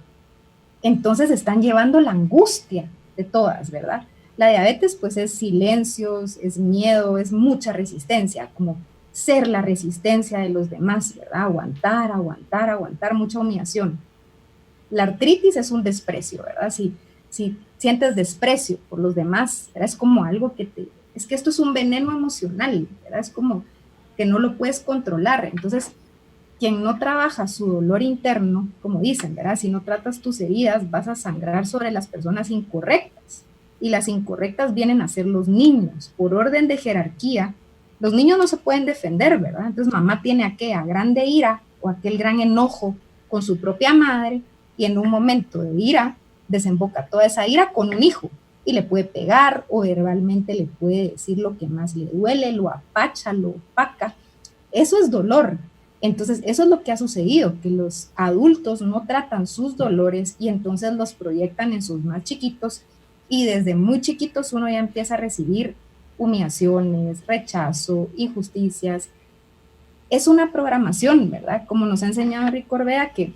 Entonces están llevando la angustia de todas, ¿verdad? La diabetes pues es silencios, es miedo, es mucha resistencia, como ser la resistencia de los demás, ¿verdad? Aguantar, mucha humillación. La artritis es un desprecio, ¿verdad? Si sientes desprecio por los demás, ¿verdad? Es como algo es que esto es un veneno emocional, ¿verdad? Es como que no lo puedes controlar. Entonces, quien no trabaja su dolor interno, como dicen, ¿verdad? Si no tratas tus heridas, vas a sangrar sobre las personas incorrectas. Y las incorrectas vienen a ser los niños. Por orden de jerarquía, los niños no se pueden defender, ¿verdad? Entonces, mamá tiene a grande ira o aquel gran enojo con su propia madre, y en un momento de ira, desemboca toda esa ira con un hijo y le puede pegar o verbalmente le puede decir lo que más le duele, lo apacha, lo opaca. Eso es dolor. Entonces, eso es lo que ha sucedido, que los adultos no tratan sus dolores y entonces los proyectan en sus más chiquitos, y desde muy chiquitos uno ya empieza a recibir humillaciones, rechazo, injusticias. Es una programación, ¿verdad? Como nos ha enseñado Enrique Corbea, que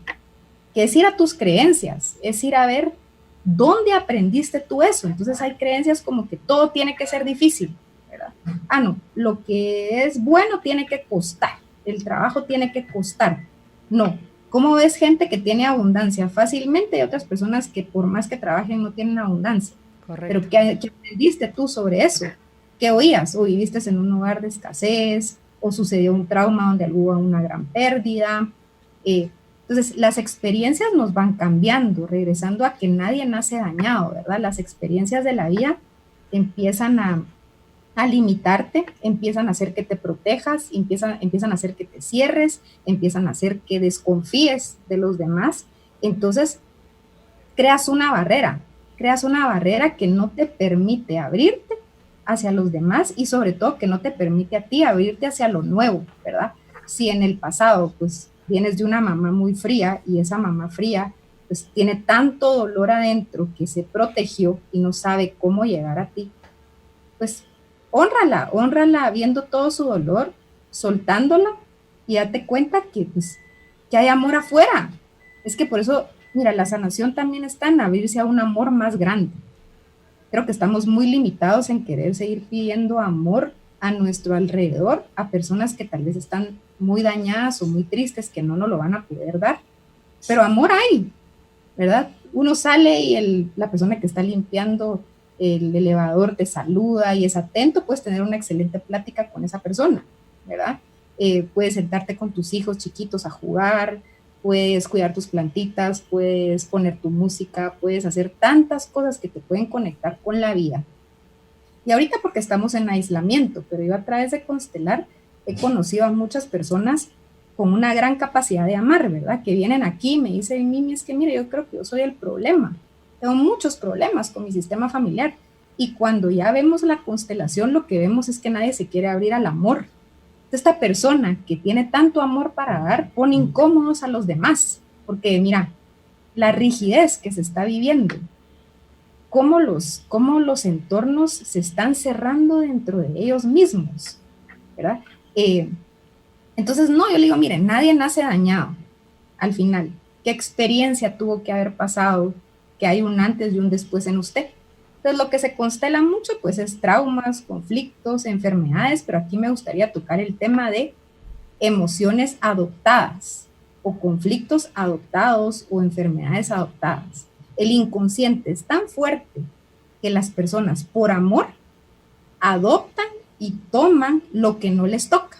es ir a tus creencias, es ir a ver dónde aprendiste tú eso. Entonces hay creencias como que todo tiene que ser difícil, ¿verdad? No, lo que es bueno tiene que costar, el trabajo tiene que costar. No, ¿cómo ves gente que tiene abundancia fácilmente y otras personas que por más que trabajen no tienen abundancia? Correcto. Pero ¿qué aprendiste tú sobre eso? ¿Qué oías? ¿O viviste en un hogar de escasez? ¿O sucedió un trauma donde hubo una gran pérdida? Entonces, las experiencias nos van cambiando, regresando a que nadie nace dañado, ¿verdad? Las experiencias de la vida empiezan a limitarte, empiezan a hacer que te protejas, empiezan a hacer que te cierres, empiezan a hacer que desconfíes de los demás. Entonces, creas una barrera que no te permite abrirte hacia los demás y sobre todo que no te permite a ti abrirte hacia lo nuevo, ¿verdad? Si en el pasado, pues, vienes de una mamá muy fría y esa mamá fría, pues, tiene tanto dolor adentro que se protegió y no sabe cómo llegar a ti, pues, hónrala viendo todo su dolor, soltándola y date cuenta que, pues, que hay amor afuera. Es que por eso, mira, la sanación también está en abrirse a un amor más grande. Creo que estamos muy limitados en querer seguir pidiendo amor a nuestro alrededor, a personas que tal vez están muy dañadas o muy tristes, que no nos lo van a poder dar. Pero amor hay, ¿verdad? Uno sale y la persona que está limpiando el elevador te saluda y es atento, puedes tener una excelente plática con esa persona, ¿verdad? Puedes sentarte con tus hijos chiquitos a jugar, puedes cuidar tus plantitas, puedes poner tu música, puedes hacer tantas cosas que te pueden conectar con la vida. Y ahorita porque estamos en aislamiento, pero yo a través de Constelar he conocido a muchas personas con una gran capacidad de amar, ¿verdad? Que vienen aquí y me dicen, Mimi, es que mire, yo creo que yo soy el problema, tengo muchos problemas con mi sistema familiar. Y cuando ya vemos la constelación, lo que vemos es que nadie se quiere abrir al amor. Esta persona que tiene tanto amor para dar pone incómodos a los demás, porque mira, la rigidez que se está viviendo, cómo los entornos se están cerrando dentro de ellos mismos, ¿verdad? Entonces, no, yo le digo, miren, nadie nace dañado al final. ¿Qué experiencia tuvo que haber pasado que hay un antes y un después en usted? Entonces, lo que se constela mucho, pues, es traumas, conflictos, enfermedades, pero aquí me gustaría tocar el tema de emociones adoptadas, o conflictos adoptados, o enfermedades adoptadas. El inconsciente es tan fuerte que las personas, por amor, adoptan y toman lo que no les toca.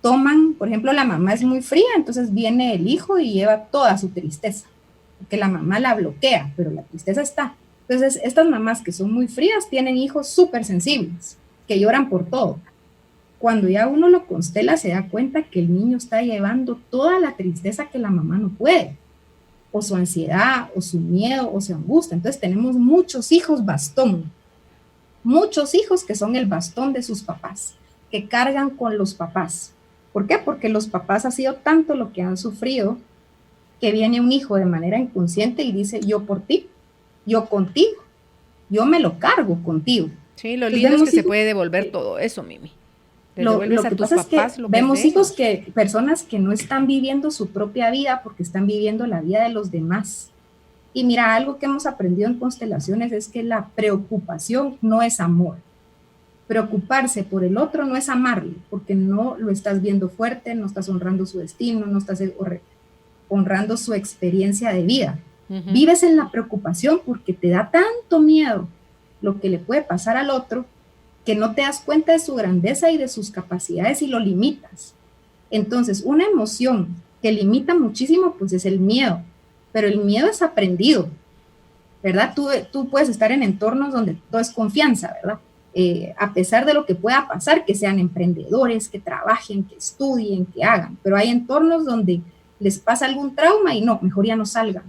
Toman, por ejemplo, la mamá es muy fría, entonces viene el hijo y lleva toda su tristeza, porque la mamá la bloquea, pero la tristeza está. Entonces, estas mamás que son muy frías tienen hijos súper sensibles, que lloran por todo. Cuando ya uno lo constela, se da cuenta que el niño está llevando toda la tristeza que la mamá no puede, o su ansiedad, o su miedo, o su angustia. Entonces, tenemos muchos hijos bastón, muchos hijos que son el bastón de sus papás, que cargan con los papás. ¿Por qué? Porque los papás ha sido tanto lo que han sufrido, que viene un hijo de manera inconsciente y dice, yo por ti, yo contigo, yo me lo cargo contigo. Sí, lo lindo es que se puede devolver todo eso, Mimi. Lo que pasa es que vemos hijos personas que no están viviendo su propia vida porque están viviendo la vida de los demás. Y mira, algo que hemos aprendido en constelaciones es que la preocupación no es amor. Preocuparse por el otro no es amarlo, porque no lo estás viendo fuerte, no estás honrando su destino, no estás honrando su experiencia de vida. Vives en la preocupación porque te da tanto miedo lo que le puede pasar al otro que no te das cuenta de su grandeza y de sus capacidades y lo limitas. Entonces, una emoción que limita muchísimo, pues es el miedo, pero el miedo es aprendido, ¿verdad? Tú puedes estar en entornos donde todo es confianza, ¿verdad? A pesar de lo que pueda pasar, que sean emprendedores, que trabajen, que estudien, que hagan, pero hay entornos donde les pasa algún trauma y no, mejor ya no salgan.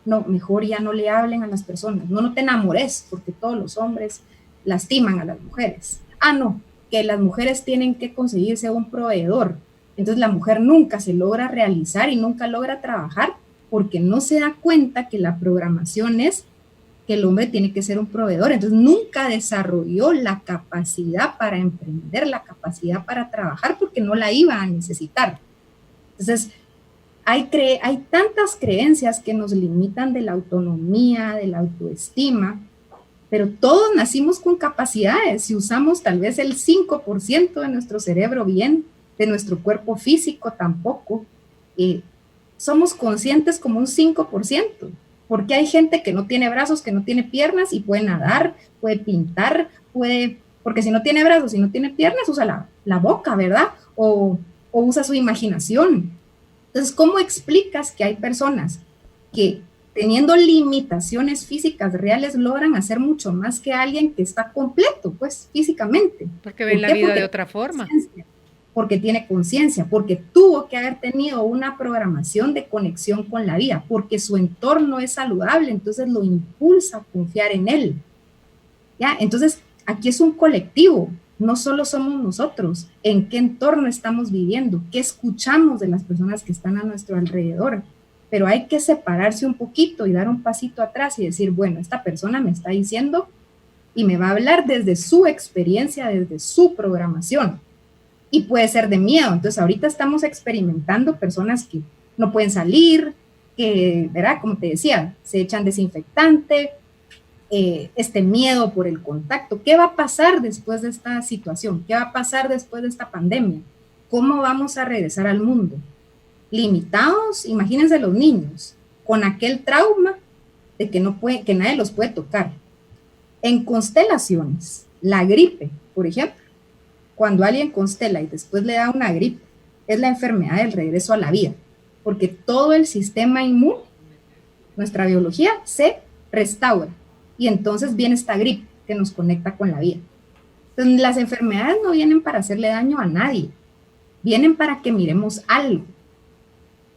No, mejor ya no le hablen a las personas. No te enamores, porque todos los hombres lastiman a las mujeres. No, que las mujeres tienen que conseguirse un proveedor. Entonces la mujer nunca se logra realizar y nunca logra trabajar porque no se da cuenta que la programación es que el hombre tiene que ser un proveedor. Entonces nunca desarrolló la capacidad para emprender, la capacidad para trabajar porque no la iba a necesitar. Entonces, hay tantas creencias que nos limitan de la autonomía, de la autoestima, pero todos nacimos con capacidades. Si usamos tal vez el 5% de nuestro cerebro bien, de nuestro cuerpo físico tampoco, somos conscientes como un 5%, porque hay gente que no tiene brazos, que no tiene piernas y puede nadar, puede pintar, porque si no tiene brazos, si no tiene piernas, usa la boca, ¿verdad? O usa su imaginación. Entonces, ¿cómo explicas que hay personas que teniendo limitaciones físicas reales logran hacer mucho más que alguien que está completo, pues, físicamente? Porque ven la vida de otra forma. Porque tiene conciencia, porque tuvo que haber tenido una programación de conexión con la vida, porque su entorno es saludable, entonces lo impulsa a confiar en él. ¿Ya? Entonces, aquí es un colectivo. No solo somos nosotros, en qué entorno estamos viviendo, qué escuchamos de las personas que están a nuestro alrededor, pero hay que separarse un poquito y dar un pasito atrás y decir, bueno, esta persona me está diciendo y me va a hablar desde su experiencia, desde su programación, y puede ser de miedo. Entonces ahorita estamos experimentando personas que no pueden salir, que, ¿verdad? Como te decía, se echan desinfectante, este miedo por el contacto. ¿Qué va a pasar después de esta situación? ¿Qué va a pasar después de esta pandemia? ¿Cómo vamos a regresar al mundo? Limitados, imagínense los niños, con aquel trauma de que nadie los puede tocar. En constelaciones, la gripe, por ejemplo, cuando alguien constela y después le da una gripe, es la enfermedad del regreso a la vida, porque todo el sistema inmune, nuestra biología, se restaura. Y entonces viene esta gripe que nos conecta con la vida. Entonces, las enfermedades no vienen para hacerle daño a nadie, vienen para que miremos algo.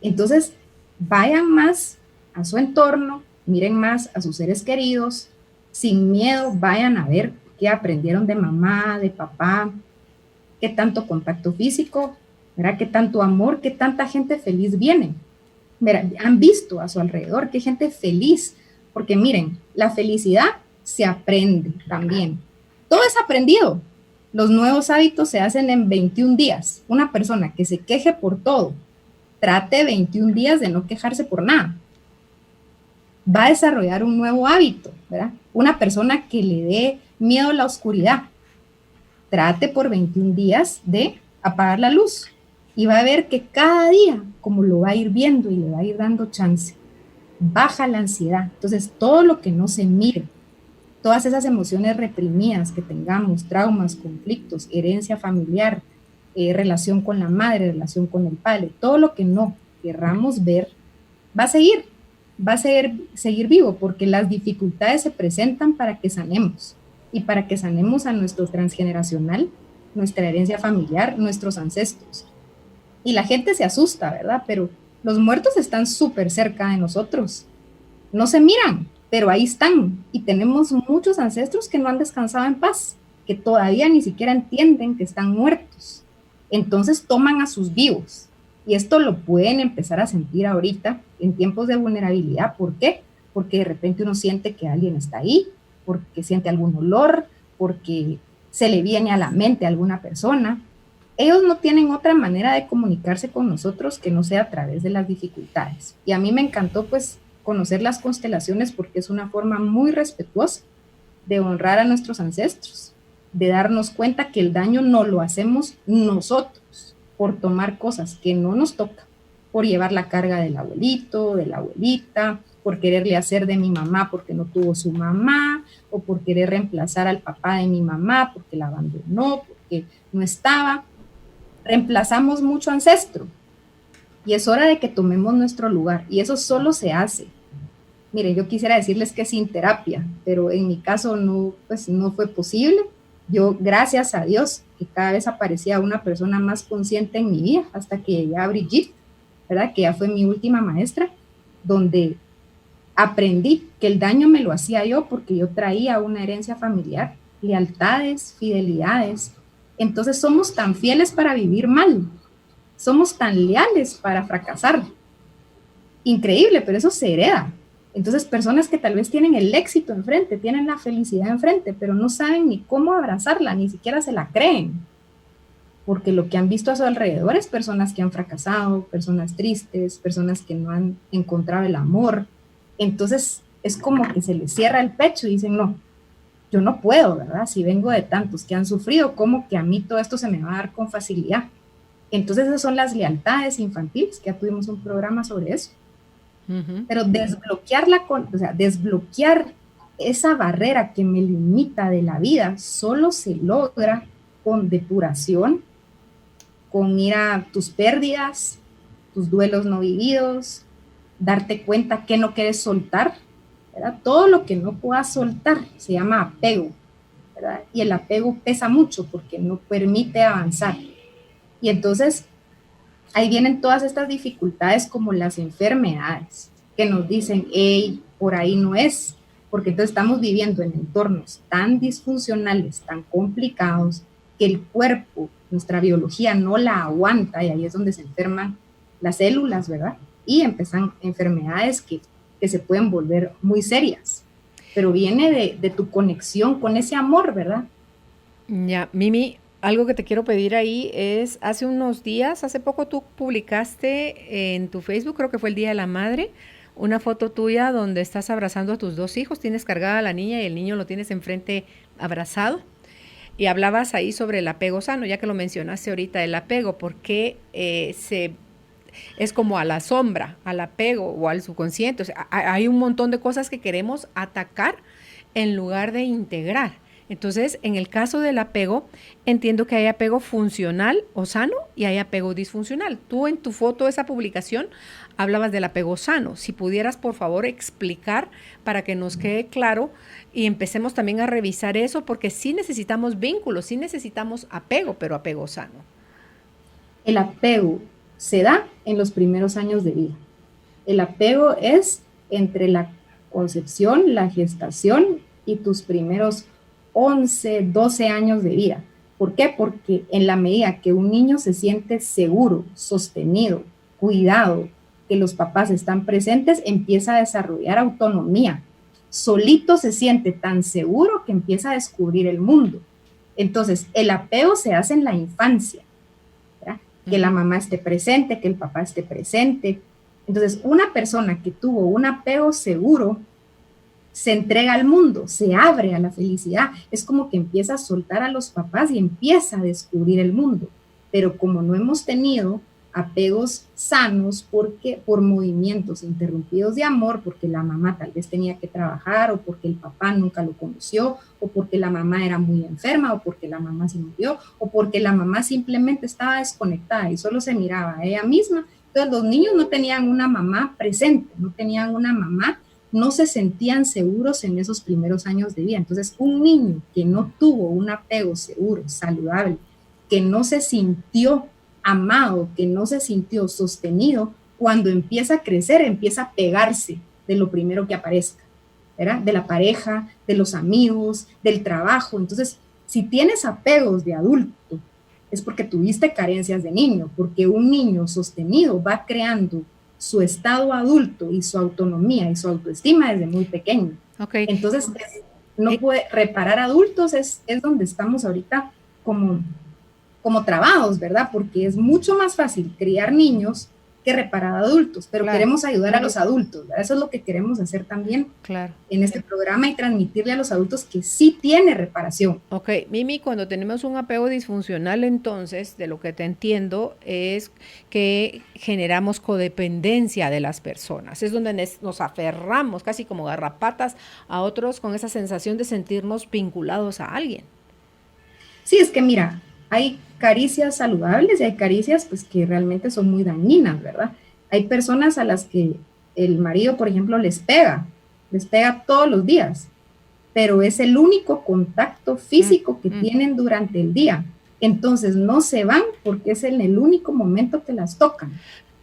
Entonces, vayan más a su entorno, miren más a sus seres queridos, sin miedo, vayan a ver qué aprendieron de mamá, de papá, qué tanto contacto físico, ¿verdad? Qué tanto amor, qué tanta gente feliz viene. Mira, han visto a su alrededor qué gente feliz, porque miren, la felicidad se aprende también. Todo es aprendido. Los nuevos hábitos se hacen en 21 días. Una persona que se queje por todo, trate 21 días de no quejarse por nada. Va a desarrollar un nuevo hábito, ¿verdad? Una persona que le dé miedo a la oscuridad, trate por 21 días de apagar la luz y va a ver que cada día, como lo va a ir viendo y le va a ir dando chance, baja la ansiedad. Entonces, todo lo que no se mire, todas esas emociones reprimidas que tengamos, traumas, conflictos, herencia familiar, relación con la madre, relación con el padre, todo lo que no querramos ver, va a seguir vivo, porque las dificultades se presentan para que sanemos, y para que sanemos a nuestro transgeneracional, nuestra herencia familiar, nuestros ancestros. Y la gente se asusta, ¿verdad? Pero los muertos están súper cerca de nosotros. No se miran, pero ahí están. Y tenemos muchos ancestros que no han descansado en paz, que todavía ni siquiera entienden que están muertos. Entonces toman a sus vivos. Y esto lo pueden empezar a sentir ahorita en tiempos de vulnerabilidad. ¿Por qué? Porque de repente uno siente que alguien está ahí, porque siente algún olor, porque se le viene a la mente a alguna persona. Ellos no tienen otra manera de comunicarse con nosotros que no sea a través de las dificultades. Y a mí me encantó pues conocer las constelaciones, porque es una forma muy respetuosa de honrar a nuestros ancestros, de darnos cuenta que el daño no lo hacemos nosotros por tomar cosas que no nos toca, por llevar la carga del abuelito, de la abuelita, por quererle hacer de mi mamá porque no tuvo su mamá, o por querer reemplazar al papá de mi mamá porque la abandonó, porque no estaba. Reemplazamos mucho ancestro y es hora de que tomemos nuestro lugar, y eso solo se hace. Miren, yo quisiera decirles que sin terapia, pero en mi caso no, pues no fue posible. Yo, gracias a Dios, que cada vez aparecía una persona más consciente en mi vida, hasta que llegué a Brigitte, ¿verdad? Que ya fue mi última maestra, donde aprendí que el daño me lo hacía yo porque yo traía una herencia familiar, lealtades, fidelidades. Entonces somos tan fieles para vivir mal, somos tan leales para fracasar. Increíble, pero eso se hereda. Entonces personas que tal vez tienen el éxito enfrente, tienen la felicidad enfrente, pero no saben ni cómo abrazarla, ni siquiera se la creen, porque lo que han visto a su alrededor es personas que han fracasado, personas tristes, personas que no han encontrado el amor. Entonces es como que se les cierra el pecho y dicen, no, yo no puedo, ¿verdad? Si vengo de tantos que han sufrido, ¿cómo que a mí todo esto se me va a dar con facilidad? Entonces esas son las lealtades infantiles, que ya tuvimos un programa sobre eso. Pero desbloquear esa barrera que me limita de la vida solo se logra con depuración, con ir a tus pérdidas, tus duelos no vividos, darte cuenta que no quieres soltar, ¿verdad? Todo lo que no puedas soltar se llama apego, ¿verdad? Y el apego pesa mucho porque no permite avanzar. Y entonces ahí vienen todas estas dificultades, como las enfermedades, que nos dicen, hey, por ahí no es, porque entonces estamos viviendo en entornos tan disfuncionales, tan complicados, que el cuerpo, nuestra biología no la aguanta, y ahí es donde se enferman las células, ¿verdad? Y empiezan enfermedades que se pueden volver muy serias, pero viene de tu conexión con ese amor, ¿verdad? Ya, Mimi, algo que te quiero pedir ahí es, hace unos días, hace poco tú publicaste en tu Facebook, creo que fue el Día de la Madre, una foto tuya donde estás abrazando a tus dos hijos, tienes cargada a la niña y el niño lo tienes enfrente abrazado, y hablabas ahí sobre el apego sano, ya que lo mencionaste ahorita, el apego, porque es como a la sombra, al apego o al subconsciente. O sea, hay un montón de cosas que queremos atacar en lugar de integrar. Entonces, en el caso del apego, entiendo que hay apego funcional o sano y hay apego disfuncional. Tú en tu foto, esa publicación, hablabas del apego sano. Si pudieras, por favor, explicar para que nos quede claro y empecemos también a revisar eso, porque sí necesitamos vínculos, sí necesitamos apego, pero apego sano. El apego se da en los primeros años de vida. El apego es entre la concepción, la gestación y tus primeros 11, 12 años de vida. ¿Por qué? Porque en la medida que un niño se siente seguro, sostenido, cuidado, que los papás están presentes, empieza a desarrollar autonomía. Solito se siente tan seguro que empieza a descubrir el mundo. Entonces, el apego se hace en la infancia, ¿verdad? Que la mamá esté presente, que el papá esté presente. Entonces, una persona que tuvo un apego seguro se entrega al mundo, se abre a la felicidad. Es como que empieza a soltar a los papás y empieza a descubrir el mundo. Pero como no hemos tenido apegos sanos, porque por movimientos interrumpidos de amor, porque la mamá tal vez tenía que trabajar, o porque el papá nunca lo conoció, o porque la mamá era muy enferma, o porque la mamá se murió, o porque la mamá simplemente estaba desconectada y solo se miraba a ella misma. Entonces los niños no tenían una mamá presente, no tenían una mamá, no se sentían seguros en esos primeros años de vida. Entonces un niño que no tuvo un apego seguro, saludable, que no se sintió amado, que no se sintió sostenido, cuando empieza a crecer, empieza a pegarse de lo primero que aparezca, ¿verdad? De la pareja, de los amigos, del trabajo. Entonces, si tienes apegos de adulto, es porque tuviste carencias de niño, porque un niño sostenido va creando su estado adulto y su autonomía y su autoestima desde muy pequeño. Okay. Entonces, no puede reparar adultos, es donde estamos ahorita como trabados, ¿verdad? Porque es mucho más fácil criar niños que reparar adultos, pero queremos ayudar a los adultos, ¿verdad? Eso es lo que queremos hacer también en este programa, y transmitirle a los adultos que sí tiene reparación. Ok, Mimi, cuando tenemos un apego disfuncional, entonces, de lo que te entiendo, es que generamos codependencia de las personas, es donde nos aferramos casi como garrapatas a otros con esa sensación de sentirnos vinculados a alguien. Sí, es que mira, hay caricias saludables y hay caricias pues que realmente son muy dañinas, ¿verdad? Hay personas a las que el marido, por ejemplo, les pega todos los días, pero es el único contacto físico que tienen durante el día. Entonces no se van porque es en el único momento que las tocan.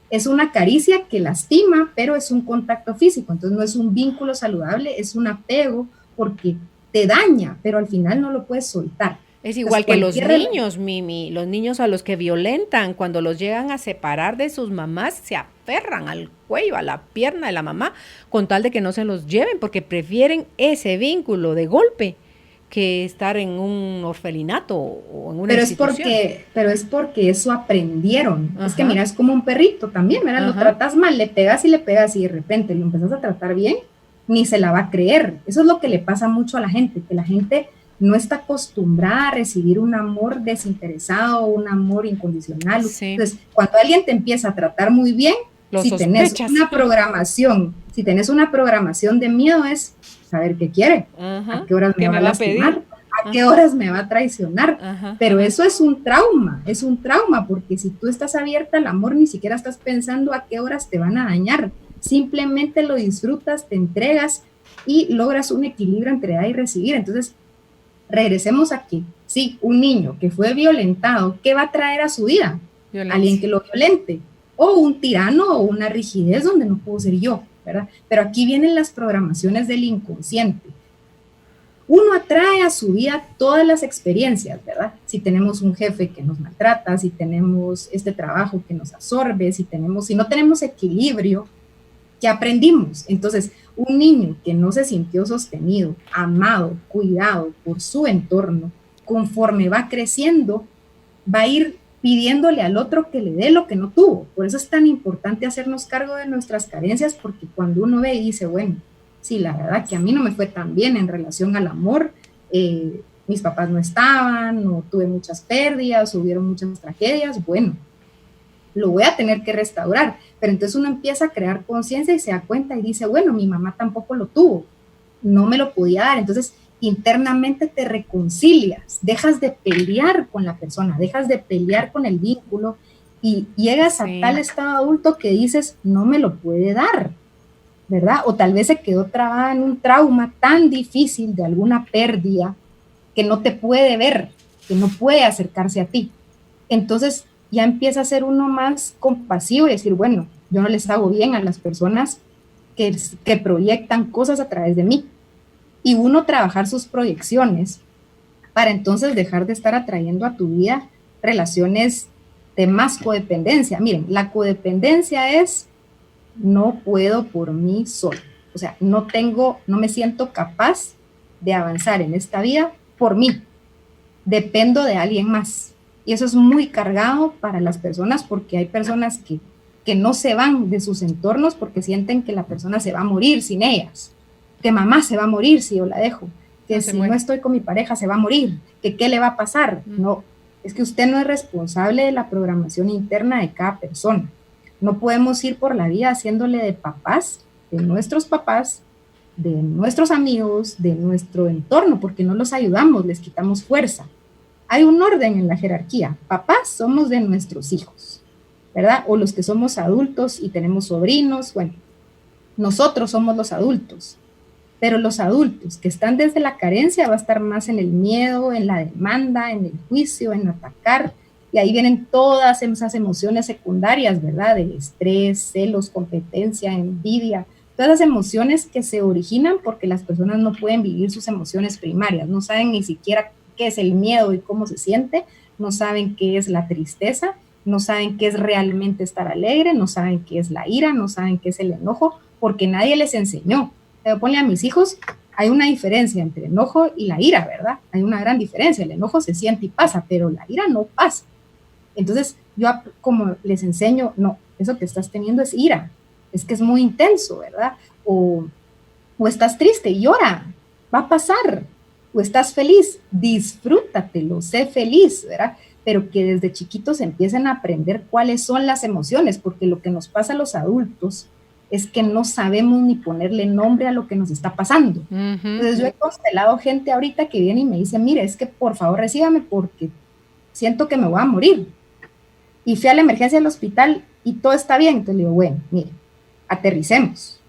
Es una caricia que lastima, pero es un contacto físico, entonces no es un vínculo saludable, es un apego porque te daña, pero al final no lo puedes soltar. Es igual que los niños, Mimi, los niños a los que violentan, cuando los llegan a separar de sus mamás, se aferran al cuello, a la pierna de la mamá, con tal de que no se los lleven, porque prefieren ese vínculo de golpe que estar en un orfelinato o en una institución. Pero es porque eso aprendieron. Ajá. Es que mira, es como un perrito también, mira, lo tratas mal, le pegas y de repente lo empezás a tratar bien, ni se la va a creer. Eso es lo que le pasa mucho a la gente, que la gente no está acostumbrada a recibir un amor desinteresado, un amor incondicional. Sí. Entonces, cuando alguien te empieza a tratar muy bien, si tenés una programación de miedo, es saber qué quiere, a qué horas me va a lastimar, a qué horas me va a traicionar. Pero eso es un trauma, porque si tú estás abierta al amor, ni siquiera estás pensando a qué horas te van a dañar. Simplemente lo disfrutas, te entregas y logras un equilibrio entre dar y recibir. Entonces, regresemos aquí. Sí, un niño que fue violentado, ¿qué va a traer a su vida? Violencia. Alguien que lo violente, o un tirano, o una rigidez donde no puedo ser yo, ¿verdad? Pero aquí vienen las programaciones del inconsciente. Uno atrae a su vida todas las experiencias, ¿verdad? Si tenemos un jefe que nos maltrata, si tenemos este trabajo que nos absorbe, si no tenemos equilibrio, ¿qué aprendimos? Entonces, un niño que no se sintió sostenido, amado, cuidado por su entorno, conforme va creciendo, va a ir pidiéndole al otro que le dé lo que no tuvo. Por eso es tan importante hacernos cargo de nuestras carencias, porque cuando uno ve y dice, bueno, sí, la verdad que a mí no me fue tan bien en relación al amor, mis papás no estaban, o tuve muchas pérdidas, hubieron muchas tragedias, bueno, lo voy a tener que restaurar. Pero entonces uno empieza a crear conciencia y se da cuenta y dice, bueno, mi mamá tampoco lo tuvo, no me lo podía dar. Entonces internamente te reconcilias, dejas de pelear con la persona, dejas de pelear con el vínculo y llegas a tal estado adulto que dices, no me lo puede dar, ¿verdad? O tal vez se quedó trabada en un trauma tan difícil de alguna pérdida que no te puede ver, que no puede acercarse a ti. Entonces ya empieza a ser uno más compasivo y decir, bueno, yo no les hago bien a las personas que proyectan cosas a través de mí. Y uno trabajar sus proyecciones para entonces dejar de estar atrayendo a tu vida relaciones de más codependencia. Miren, la codependencia es no puedo por mí solo. O sea, no me siento capaz de avanzar en esta vida por mí. Dependo de alguien más. Y eso es muy cargado para las personas, porque hay personas que no se van de sus entornos porque sienten que la persona se va a morir sin ellas, que mamá se va a morir si yo la dejo, que si no estoy con mi pareja se va a morir, que qué le va a pasar. No, es que usted no es responsable de la programación interna de cada persona. No podemos ir por la vida haciéndole de papás, de nuestros amigos, de nuestro entorno, porque no los ayudamos, les quitamos fuerza. Hay un orden en la jerarquía. Papás somos de nuestros hijos, ¿verdad? O los que somos adultos y tenemos sobrinos, bueno, nosotros somos los adultos. Pero los adultos que están desde la carencia va a estar más en el miedo, en la demanda, en el juicio, en atacar, y ahí vienen todas esas emociones secundarias, ¿verdad? De estrés, celos, competencia, envidia, todas las emociones que se originan porque las personas no pueden vivir sus emociones primarias, no saben ni siquiera qué es el miedo y cómo se siente, no saben qué es la tristeza, no saben qué es realmente estar alegre, no saben qué es la ira, no saben qué es el enojo, porque nadie les enseñó. Ponle a mis hijos, hay una diferencia entre el enojo y la ira, ¿verdad? Hay una gran diferencia, el enojo se siente y pasa, pero la ira no pasa. Entonces, yo como les enseño, no, eso que estás teniendo es ira, es que es muy intenso, ¿verdad? O estás triste y llora, va a pasar. O estás feliz, disfrútatelo, sé feliz, ¿verdad? Pero que desde chiquitos empiecen a aprender cuáles son las emociones, porque lo que nos pasa a los adultos es que no sabemos ni ponerle nombre a lo que nos está pasando. Entonces yo he constelado gente ahorita que viene y me dice, mire, es que por favor recíbame porque siento que me voy a morir. Y fui a la emergencia del hospital y todo está bien. Entonces le digo, bueno, mire, aterricemos,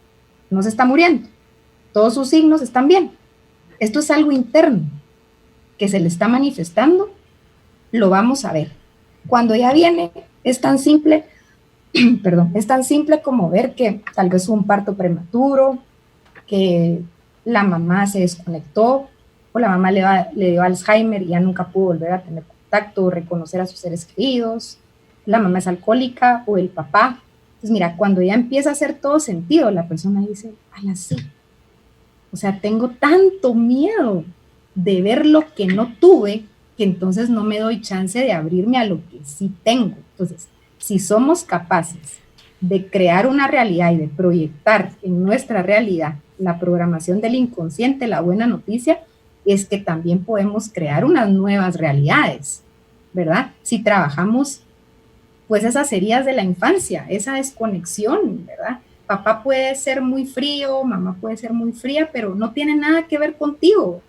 no se está muriendo, todos sus signos están bien. Esto es algo interno que se le está manifestando, lo vamos a ver. Cuando ya viene, es tan simple, es tan simple como ver que tal vez fue un parto prematuro, que la mamá se desconectó, o la mamá le dio Alzheimer y ya nunca pudo volver a tener contacto o reconocer a sus seres queridos, la mamá es alcohólica o el papá. Entonces mira, cuando ya empieza a hacer todo sentido, la persona dice, ay, así. O sea, tengo tanto miedo de ver lo que no tuve, que entonces no me doy chance de abrirme a lo que sí tengo. Entonces, si somos capaces de crear una realidad y de proyectar en nuestra realidad la programación del inconsciente, la buena noticia es que también podemos crear unas nuevas realidades, ¿verdad? Si trabajamos, pues esas heridas de la infancia, esa desconexión, ¿verdad? Papá puede ser muy frío, mamá puede ser muy fría, pero no tiene nada que ver contigo.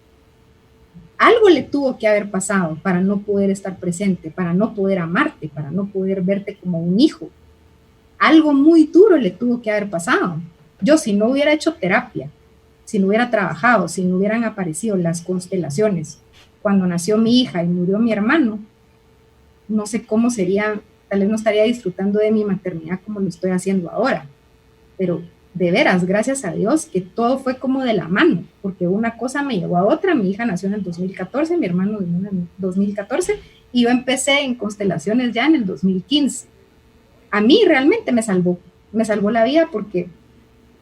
Algo le tuvo que haber pasado para no poder estar presente, para no poder amarte, para no poder verte como un hijo. Algo muy duro le tuvo que haber pasado. Yo, si no hubiera hecho terapia, si no hubiera trabajado, si no hubieran aparecido las constelaciones, cuando nació mi hija y murió mi hermano, no sé cómo sería, tal vez no estaría disfrutando de mi maternidad como lo estoy haciendo ahora. Pero de veras, gracias a Dios, que todo fue como de la mano, porque una cosa me llevó a otra. Mi hija nació en el 2014, mi hermano vino en el 2014, y yo empecé en constelaciones ya en el 2015. A mí realmente me salvó la vida, porque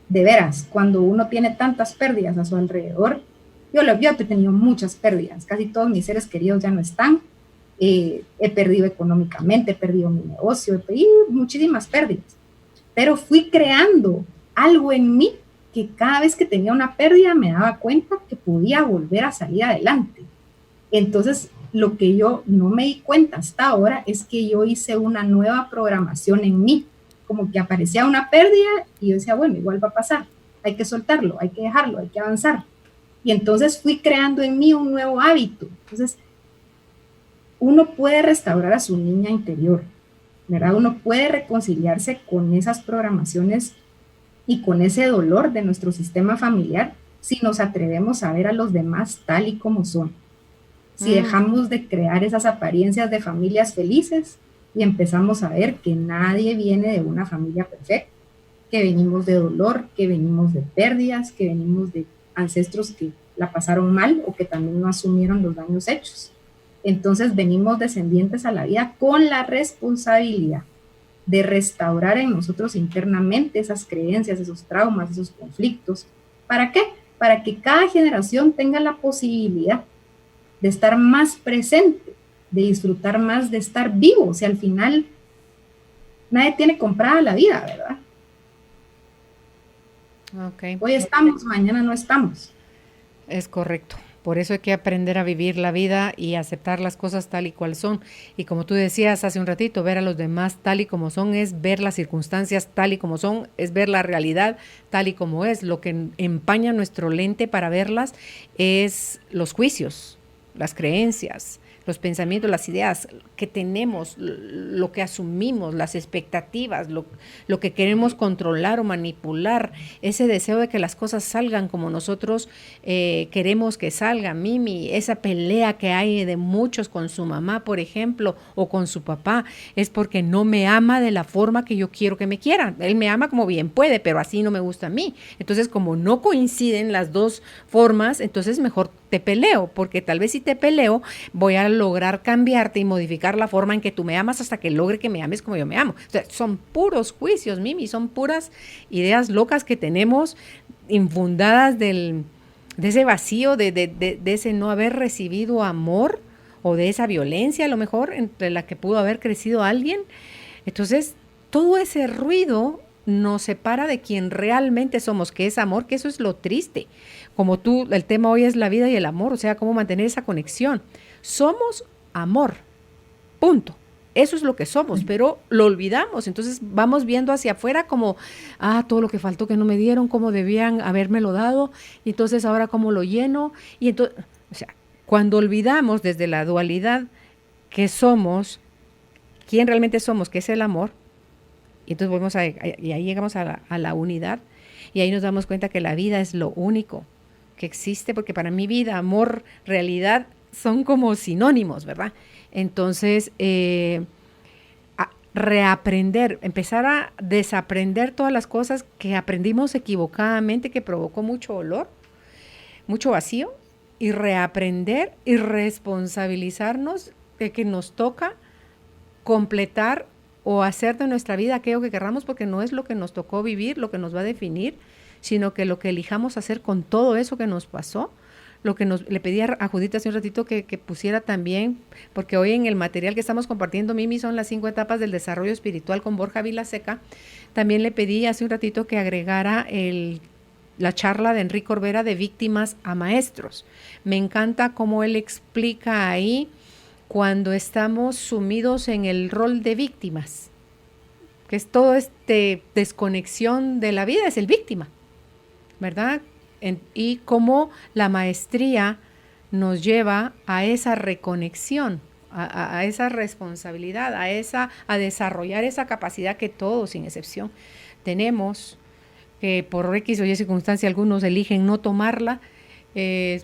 de veras, cuando uno tiene tantas pérdidas a su alrededor, yo he tenido muchas pérdidas, casi todos mis seres queridos ya no están, he perdido económicamente, he perdido mi negocio, he perdido muchísimas pérdidas. Pero fui creando algo en mí que cada vez que tenía una pérdida me daba cuenta que podía volver a salir adelante. Entonces, lo que yo no me di cuenta hasta ahora es que yo hice una nueva programación en mí, como que aparecía una pérdida y yo decía, bueno, igual va a pasar, hay que soltarlo, hay que dejarlo, hay que avanzar. Y entonces fui creando en mí un nuevo hábito. Entonces, uno puede restaurar a su niña interior, ¿verdad? Uno puede reconciliarse con esas programaciones y con ese dolor de nuestro sistema familiar si nos atrevemos a ver a los demás tal y como son. Si dejamos de crear esas apariencias de familias felices y empezamos a ver que nadie viene de una familia perfecta, que venimos de dolor, que venimos de pérdidas, que venimos de ancestros que la pasaron mal o que también no asumieron los daños hechos. Entonces venimos descendientes a la vida con la responsabilidad de restaurar en nosotros internamente esas creencias, esos traumas, esos conflictos. ¿Para qué? Para que cada generación tenga la posibilidad de estar más presente, de disfrutar más de estar vivo. O sea, al final nadie tiene comprada la vida, ¿verdad? Okay. Hoy estamos, mañana no estamos. Es correcto. Por eso hay que aprender a vivir la vida y aceptar las cosas tal y cual son. Y como tú decías hace un ratito, ver a los demás tal y como son es ver las circunstancias tal y como son, es ver la realidad tal y como es. Lo que empaña nuestro lente para verlas es los juicios, las creencias, los pensamientos, las ideas que tenemos, lo que asumimos, las expectativas, lo que queremos controlar o manipular, ese deseo de que las cosas salgan como nosotros queremos que salgan, Mimi, esa pelea que hay de muchos con su mamá, por ejemplo, o con su papá, es porque no me ama de la forma que yo quiero que me quieran. Él me ama como bien puede, pero así no me gusta a mí. Entonces, como no coinciden las dos formas, entonces mejor te peleo, porque tal vez si te peleo voy a lograr cambiarte y modificar la forma en que tú me amas hasta que logre que me ames como yo me amo. O sea, son puros juicios, Mimi, son puras ideas locas que tenemos infundadas de ese vacío, de ese no haber recibido amor o de esa violencia a lo mejor entre la que pudo haber crecido alguien. Entonces, todo ese ruido nos separa de quien realmente somos, que es amor, que eso es lo triste. Como tú, el tema hoy es la vida y el amor, o sea, cómo mantener esa conexión. Somos amor, punto. Eso es lo que somos, pero lo olvidamos. Entonces vamos viendo hacia afuera como, todo lo que faltó que no me dieron, cómo debían habérmelo dado, y entonces ahora cómo lo lleno. Y entonces, o sea, cuando olvidamos desde la dualidad que somos, quién realmente somos, que es el amor, y entonces volvemos y ahí llegamos a la unidad, y ahí nos damos cuenta que la vida es lo único que existe, porque para mí vida, amor, realidad son como sinónimos, ¿verdad? Entonces, reaprender, empezar a desaprender todas las cosas que aprendimos equivocadamente, que provocó mucho dolor, mucho vacío, y reaprender y responsabilizarnos de que nos toca completar o hacer de nuestra vida aquello que querramos, porque no es lo que nos tocó vivir, lo que nos va a definir, sino que lo que elijamos hacer con todo eso que nos pasó, lo que le pedí a Judith hace un ratito que pusiera también, porque hoy en el material que estamos compartiendo, Mimi, son las 5 etapas del desarrollo espiritual con Borja Vilaseca. También le pedí hace un ratito que agregara la charla de Enrique Corbera de víctimas a maestros. Me encanta cómo él explica ahí cuando estamos sumidos en el rol de víctimas, que es todo desconexión de la vida, es el víctima, ¿verdad? Y cómo la maestría nos lleva a esa reconexión, a esa responsabilidad, a desarrollar esa capacidad que todos, sin excepción, tenemos, que por X o Y circunstancia algunos eligen no tomarla, que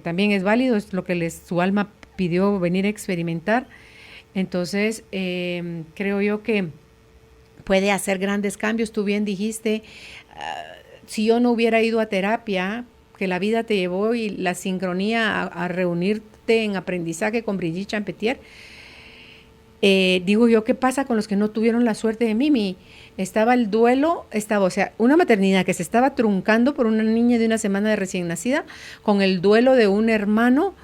también es válido, es lo que su alma pidió venir a experimentar. Entonces, creo yo que puede hacer grandes cambios. Tú bien dijiste, si yo no hubiera ido a terapia, que la vida te llevó y la sincronía a reunirte en aprendizaje con Brigitte Champetier, digo yo, ¿qué pasa con los que no tuvieron la suerte de Mimi? Estaba el duelo, o sea, una maternidad que se estaba truncando por una niña de una semana de recién nacida, con el duelo de un hermano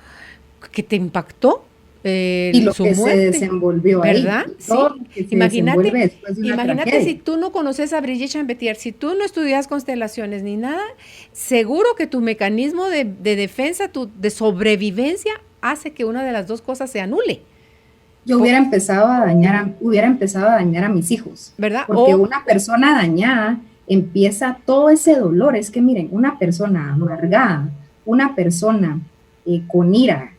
que te impactó, y lo su que muerte, se desenvolvió ¿verdad? Ahí, Sí. Imagínate si tú no conoces a Brigitte Champetier, si tú no estudias constelaciones ni nada, seguro que tu mecanismo de defensa, de sobrevivencia, hace que una de las dos cosas se anule. Yo hubiera empezado a dañar a mis hijos, ¿verdad? Porque una persona dañada empieza todo ese dolor. Es que miren, una persona amargada, una persona con ira,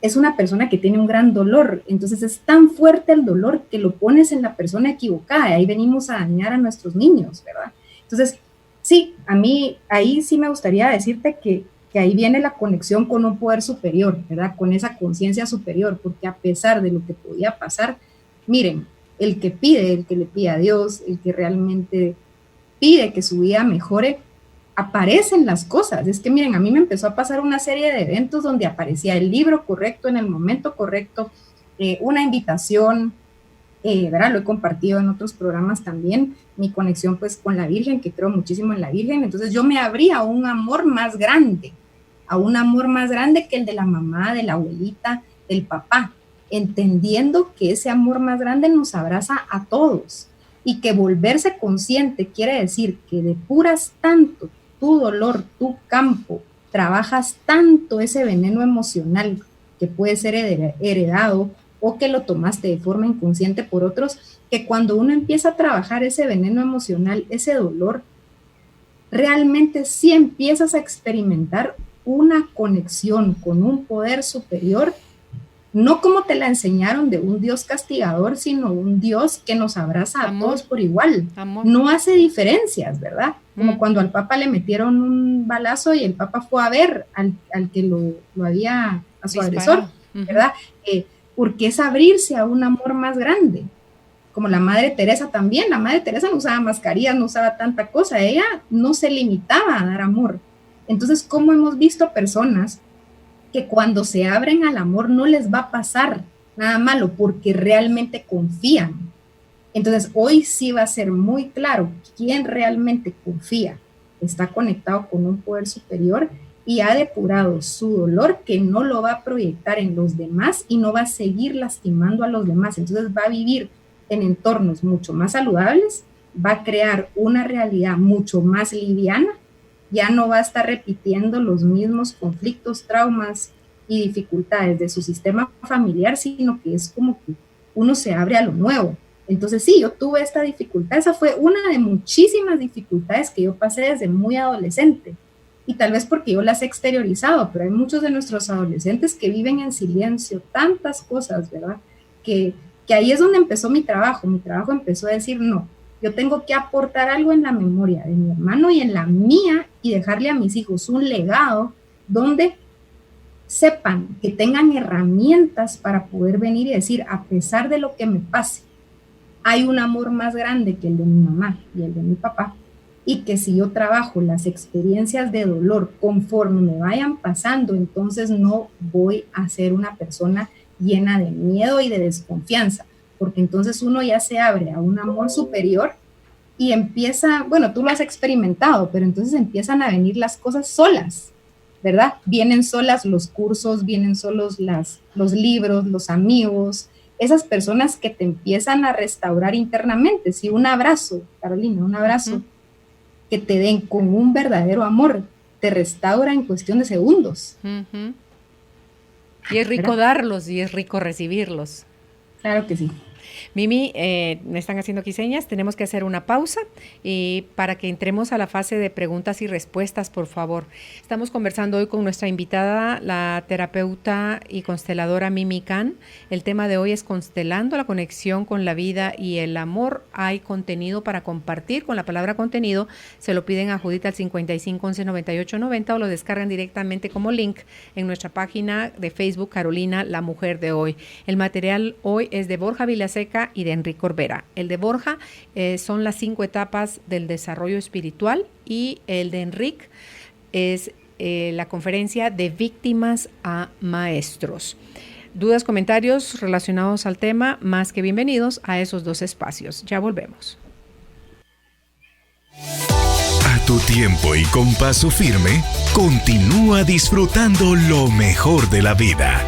es una persona que tiene un gran dolor. Entonces es tan fuerte el dolor que lo pones en la persona equivocada. Ahí venimos a dañar a nuestros niños, ¿verdad? Entonces, sí, a mí ahí sí me gustaría decirte que ahí viene la conexión con un poder superior, ¿verdad? Con esa conciencia superior, porque a pesar de lo que podía pasar, miren, el que le pide a Dios, el que realmente pide que su vida mejore, aparecen las cosas. Es que miren, a mí me empezó a pasar una serie de eventos donde aparecía el libro correcto en el momento correcto, una invitación, ¿verdad? Lo he compartido en otros programas también, mi conexión pues con la Virgen, que creo muchísimo en la Virgen. Entonces yo me abrí a un amor más grande, que el de la mamá, de la abuelita, del papá, entendiendo que ese amor más grande nos abraza a todos y que volverse consciente quiere decir que depuras tanto tu dolor, tu campo, trabajas tanto ese veneno emocional que puede ser heredado o que lo tomaste de forma inconsciente por otros, que cuando uno empieza a trabajar ese veneno emocional, ese dolor, realmente sí empiezas a experimentar una conexión con un poder superior, no como te la enseñaron de un Dios castigador, sino un Dios que nos abraza a todos por igual. Amor. No hace diferencias, ¿verdad? Como cuando al Papa le metieron un balazo y el Papa fue a ver al que lo había, a su agresor, ¿verdad? Porque es abrirse a un amor más grande. Como la Madre Teresa también. La Madre Teresa no usaba mascarillas, no usaba tanta cosa. Ella no se limitaba a dar amor. Entonces, ¿cómo hemos visto personas que cuando se abren al amor no les va a pasar nada malo porque realmente confían? Entonces, hoy sí va a ser muy claro quién realmente confía, está conectado con un poder superior y ha depurado su dolor, que no lo va a proyectar en los demás y no va a seguir lastimando a los demás. Entonces va a vivir en entornos mucho más saludables, va a crear una realidad mucho más liviana, ya no va a estar repitiendo los mismos conflictos, traumas y dificultades de su sistema familiar, sino que es como que uno se abre a lo nuevo. Entonces sí, yo tuve esta dificultad, esa fue una de muchísimas dificultades que yo pasé desde muy adolescente, y tal vez porque yo las he exteriorizado, pero hay muchos de nuestros adolescentes que viven en silencio, tantas cosas, ¿verdad? Que ahí es donde empezó mi trabajo empezó a decir, no, yo tengo que aportar algo en la memoria de mi hermano y en la mía, y dejarle a mis hijos un legado donde sepan, que tengan herramientas para poder venir y decir, a pesar de lo que me pase, hay un amor más grande que el de mi mamá y el de mi papá, y que si yo trabajo las experiencias de dolor conforme me vayan pasando, entonces no voy a ser una persona llena de miedo y de desconfianza, porque entonces uno ya se abre a un amor superior y empieza, bueno, tú lo has experimentado, pero entonces empiezan a venir las cosas solas, ¿verdad? Vienen solas los cursos, vienen solos los libros, los amigos, esas personas que te empiezan a restaurar internamente. Sí, un abrazo, Carolina, un abrazo que te den con un verdadero amor, te restaura en cuestión de segundos. Y es rico darlos y es rico recibirlos. Claro que sí. Mimi, me están haciendo aquí señas, tenemos que hacer una pausa y para que entremos a la fase de preguntas y respuestas, por favor. Estamos conversando hoy con nuestra invitada, la terapeuta y consteladora Mimi Can. El tema de hoy es constelando la conexión con la vida y el amor. Hay contenido para compartir. Con la palabra contenido se lo piden a Judith al 55 11 98 90 o lo descargan directamente como link en nuestra página de Facebook, Carolina, la mujer de hoy. El material hoy es de Borja Vilaseca y de Enrique Corbera. El de Borja son las 5 etapas del desarrollo espiritual y el de Enrique es la conferencia de víctimas a maestros. Dudas, comentarios relacionados al tema, más que bienvenidos a esos dos espacios. Ya volvemos. A tu tiempo y con paso firme, continúa disfrutando lo mejor de la vida.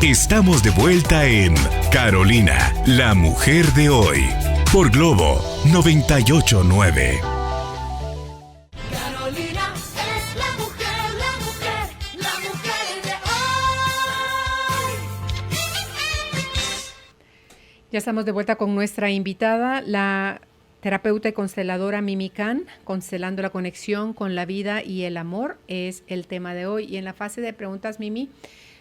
Estamos de vuelta en Carolina, la mujer de hoy, por Globo 98.9. Carolina es la mujer de hoy. Ya estamos de vuelta con nuestra invitada, la terapeuta y consteladora Mimi Can. Constelando la conexión con la vida y el amor es el tema de hoy. Y en la fase de preguntas, Mimi,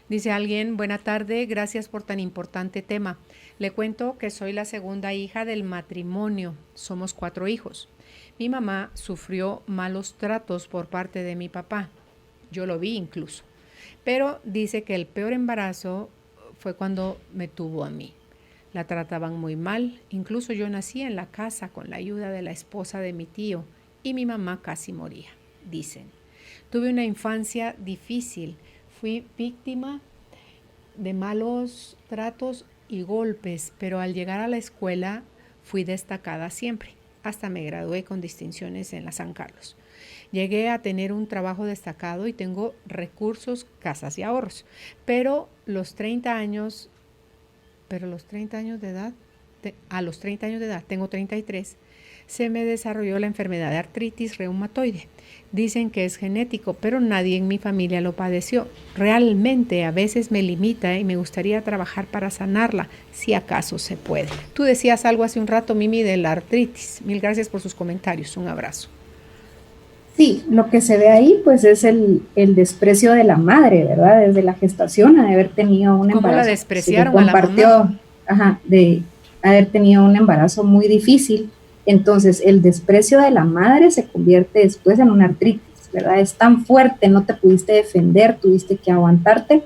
dice alguien: buena tarde, gracias por tan importante tema. Le cuento que soy la segunda hija del matrimonio. Somos 4 hijos. Mi mamá sufrió malos tratos por parte de mi papá. Yo lo vi incluso. Pero dice que el peor embarazo fue cuando me tuvo a mí. La trataban muy mal. Incluso yo nací en la casa con la ayuda de la esposa de mi tío y mi mamá casi moría, dicen. Tuve una infancia difícil, fui víctima de malos tratos y golpes, pero al llegar a la escuela fui destacada siempre. Hasta me gradué con distinciones en la San Carlos. Llegué a tener un trabajo destacado y tengo recursos, casas y ahorros. Pero los 30 años de edad, a los 30 años de edad, tengo 33, se me desarrolló la enfermedad de artritis reumatoide. Dicen que es genético, pero nadie en mi familia lo padeció. Realmente a veces me limita y me gustaría trabajar para sanarla, si acaso se puede. Tú decías algo hace un rato, Mimi, de la artritis. Mil gracias por sus comentarios. Un abrazo. Sí, lo que se ve ahí pues es el desprecio de la madre, ¿verdad? Desde la gestación, de haber tenido un embarazo. ¿Cómo la despreciaron a la compartió, mamá? ajá, de haber tenido un embarazo muy difícil. Entonces, el desprecio de la madre se convierte después en una artritis, ¿verdad? Es tan fuerte, no te pudiste defender, tuviste que aguantarte,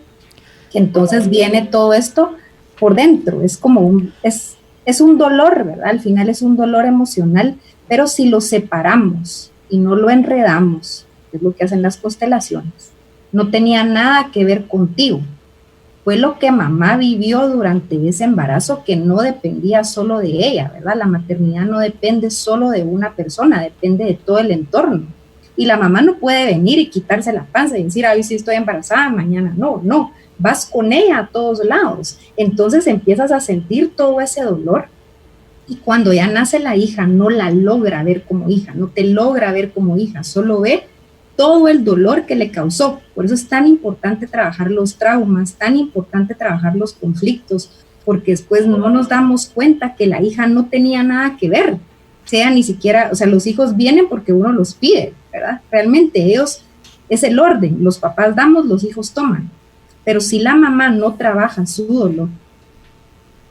que entonces viene todo esto por dentro. Es como es un dolor, ¿verdad? Al final es un dolor emocional, pero si lo separamos y no lo enredamos, que es lo que hacen las constelaciones, no tenía nada que ver contigo. Fue lo que mamá vivió durante ese embarazo, que no dependía solo de ella, ¿verdad? La maternidad no depende solo de una persona, depende de todo el entorno. Y la mamá no puede venir y quitarse la panza y decir, hoy sí estoy embarazada, mañana no, vas con ella a todos lados. Entonces empiezas a sentir todo ese dolor, y cuando ya nace la hija no la logra ver como hija, no te logra ver como hija, solo ve todo el dolor que le causó. Por eso es tan importante trabajar los traumas, tan importante trabajar los conflictos, porque después no nos damos cuenta que la hija no tenía nada que ver, sea ni siquiera, o sea, los hijos vienen porque uno los pide, ¿verdad? Realmente ellos, es el orden, los papás damos, los hijos toman, pero si la mamá no trabaja su dolor,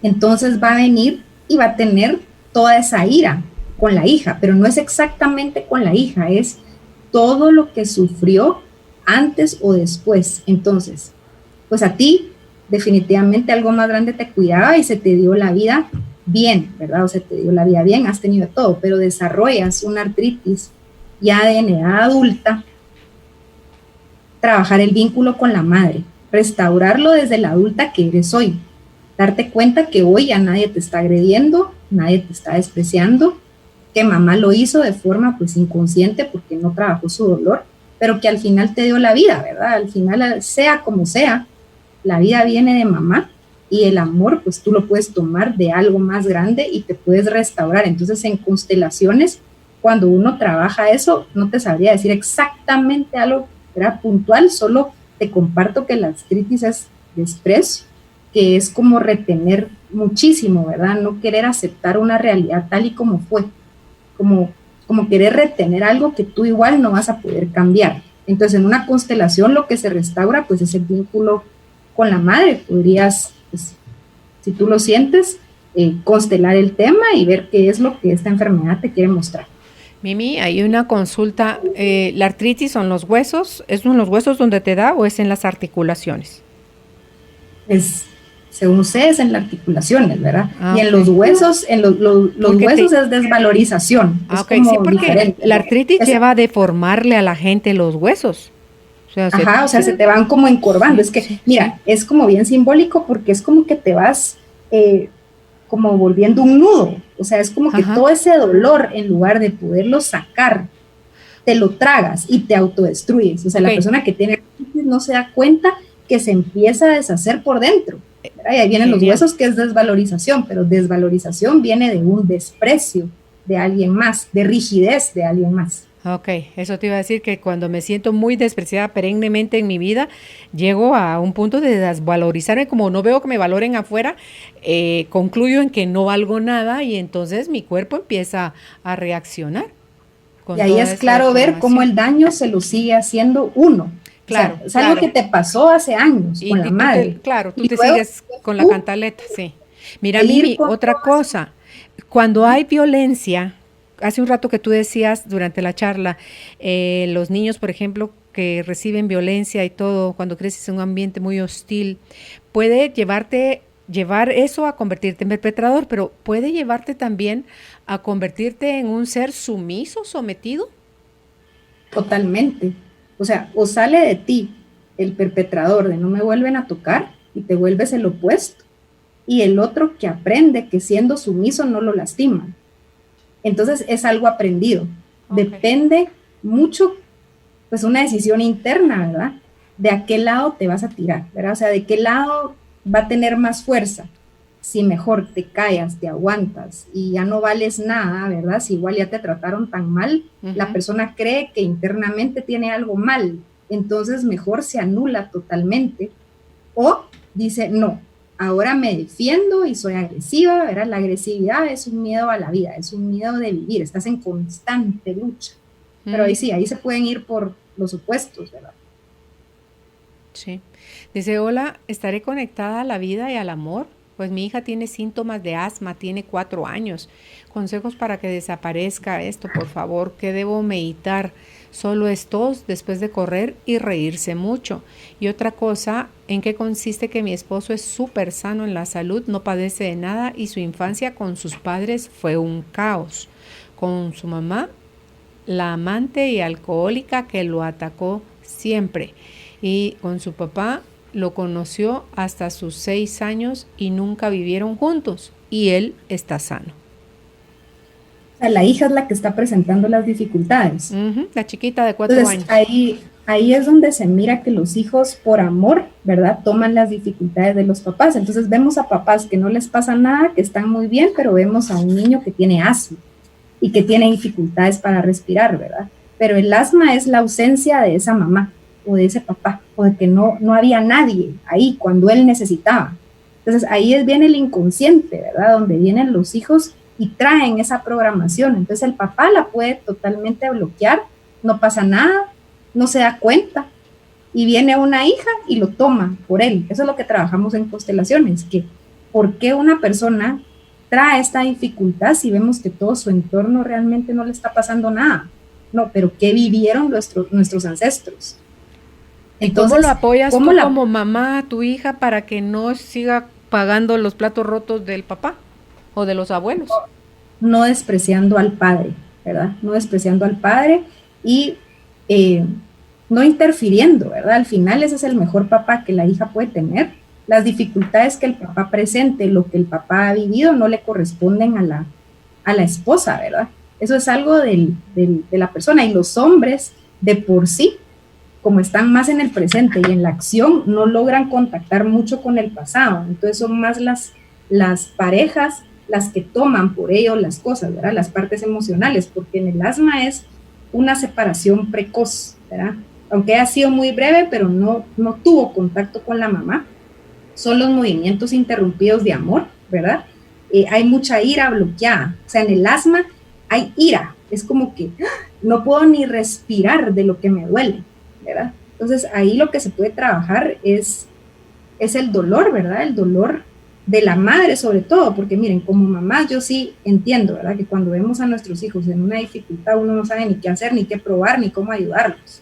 entonces va a venir y va a tener toda esa ira con la hija, pero no es exactamente con la hija, es todo lo que sufrió antes o después. Entonces, pues a ti definitivamente algo más grande te cuidaba y se te dio la vida bien, ¿verdad? O se te dio la vida bien, has tenido todo, pero desarrollas una artritis ya de edad adulta. Trabajar el vínculo con la madre, restaurarlo desde la adulta que eres hoy, darte cuenta que hoy ya nadie te está agrediendo, nadie te está despreciando, que mamá lo hizo de forma pues inconsciente porque no trabajó su dolor, pero que al final te dio la vida, ¿verdad? Al final, sea como sea, la vida viene de mamá, y el amor pues tú lo puedes tomar de algo más grande y te puedes restaurar. Entonces en constelaciones, cuando uno trabaja eso, no te sabría decir exactamente algo, ¿verdad? Puntual, solo te comparto que la artritis es desprecio, que es como retener muchísimo, ¿verdad? No querer aceptar una realidad tal y como fue, como querer retener algo que tú igual no vas a poder cambiar. Entonces, en una constelación lo que se restaura, pues es el vínculo con la madre. Podrías, pues, si tú lo sientes, constelar el tema y ver qué es lo que esta enfermedad te quiere mostrar. Mimi, hay una consulta. ¿La artritis son los huesos? ¿Es en los huesos donde te da o es en las articulaciones? Según sé, es en las articulaciones, ¿verdad? Ah, y en ok. los huesos, los huesos es desvalorización. Ah, es ok, sí, porque diferente. la artritis lleva a deformarle a la gente los huesos. O sea, Ajá, o sea, se te van como encorvando. Es que, mira, es como bien simbólico porque es como que te vas como volviendo un nudo. O sea, es como que todo ese dolor, en lugar de poderlo sacar, te lo tragas y te autodestruyes. O sea, la persona que tiene artritis no se da cuenta que se empieza a deshacer por dentro. ¿Verdad? Y ahí vienen los huesos, que es desvalorización, pero desvalorización viene de un desprecio de alguien más, de rigidez de alguien más. Ok, eso te iba a decir, que cuando me siento muy despreciada perennemente en mi vida, llego a un punto de desvalorizarme, como no veo que me valoren afuera, concluyo en que no valgo nada y entonces mi cuerpo empieza a reaccionar. Y ahí es claro ver cómo el daño se lo sigue haciendo uno. Claro, o sea, es algo que te pasó hace años con la madre. Tú te sigues con la cantaleta, sí. Mira, Mimi, otra cosa, cuando hay violencia, hace un rato que tú decías durante la charla, los niños, por ejemplo, que reciben violencia y todo, cuando creces en un ambiente muy hostil, puede llevarte llevar eso a convertirte en perpetrador, pero puede llevarte también a convertirte en un ser sumiso, sometido. Totalmente. O sea, o sale de ti el perpetrador de no me vuelven a tocar y te vuelves el opuesto, y el otro que aprende que siendo sumiso no lo lastima. Entonces es algo aprendido. Ok. Depende mucho, pues una decisión interna, ¿verdad? De a qué lado te vas a tirar, ¿verdad? O sea, de qué lado va a tener más fuerza. Si mejor te callas, te aguantas y ya no vales nada, ¿verdad? Si igual ya te trataron tan mal, la persona cree que internamente tiene algo mal, entonces mejor se anula totalmente. O dice, no, ahora me defiendo y soy agresiva, ¿verdad? La agresividad es un miedo a la vida, es un miedo de vivir, estás en constante lucha. Pero ahí sí, ahí se pueden ir por los opuestos, ¿verdad? Sí. Dice, hola, ¿estaré conectada a la vida y al amor? Pues mi hija tiene síntomas de asma, tiene 4 años. Consejos para que desaparezca esto, por favor. ¿Qué debo meditar? Solo es tos después de correr y reírse mucho. Y otra cosa, ¿en qué consiste que mi esposo es súper sano en la salud, no padece de nada y su infancia con sus padres fue un caos? Con su mamá, la amante y alcohólica que lo atacó siempre. Y con su papá lo conoció hasta sus 6 años y nunca vivieron juntos. Y él está sano. O sea, la hija es la que está presentando las dificultades. La chiquita de 4 Entonces, años. ahí es donde se mira que los hijos, por amor, ¿verdad?, toman las dificultades de los papás. Entonces, vemos a papás que no les pasa nada, que están muy bien, pero vemos a un niño que tiene asma y que tiene dificultades para respirar, ¿verdad? Pero el asma es la ausencia de esa mamá o de ese papá, o de que no había nadie ahí cuando él necesitaba. Entonces, ahí viene el inconsciente, ¿verdad?, donde vienen los hijos y traen esa programación. Entonces, el papá la puede totalmente bloquear, no pasa nada, no se da cuenta, y viene una hija y lo toma por él. Eso es lo que trabajamos en constelaciones, que por qué una persona trae esta dificultad si vemos que todo su entorno realmente no le está pasando nada. No, pero ¿qué vivieron nuestros ancestros? Entonces, ¿cómo lo apoyas tú como mamá a tu hija para que no siga pagando los platos rotos del papá o de los abuelos? No despreciando al padre, ¿verdad? No despreciando al padre y no interfiriendo, ¿verdad? Al final ese es el mejor papá que la hija puede tener. Las dificultades que el papá presente, lo que el papá ha vivido, no le corresponden a la esposa, ¿verdad? Eso es algo de la persona. Y los hombres, de por sí, como están más en el presente y en la acción, no logran contactar mucho con el pasado. Entonces son más las parejas las que toman por ello las cosas, ¿verdad? Las partes emocionales, porque en el asma es una separación precoz, ¿verdad? Aunque haya sido muy breve, pero no tuvo contacto con la mamá. Son los movimientos interrumpidos de amor, ¿verdad? Hay mucha ira bloqueada. O sea, en el asma hay ira. Es como que no puedo ni respirar de lo que me duele, ¿verdad? Entonces, ahí lo que se puede trabajar es el dolor, ¿verdad? El dolor de la madre sobre todo, porque miren, como mamá yo sí entiendo, ¿verdad? Que cuando vemos a nuestros hijos en una dificultad, uno no sabe ni qué hacer, ni qué probar, ni cómo ayudarlos.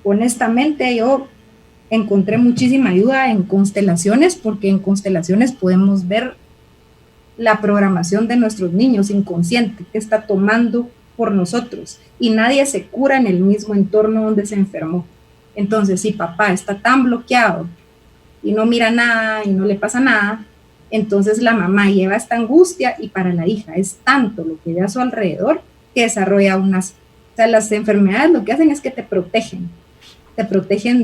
Honestamente, yo encontré muchísima ayuda en constelaciones, porque en constelaciones podemos ver la programación de nuestros niños inconsciente que está tomando por nosotros, y nadie se cura en el mismo entorno donde se enfermó. Entonces, si papá está tan bloqueado y no mira nada y no le pasa nada, entonces la mamá lleva esta angustia, y para la hija es tanto lo que ve a su alrededor que desarrolla o sea, las enfermedades lo que hacen es que te protegen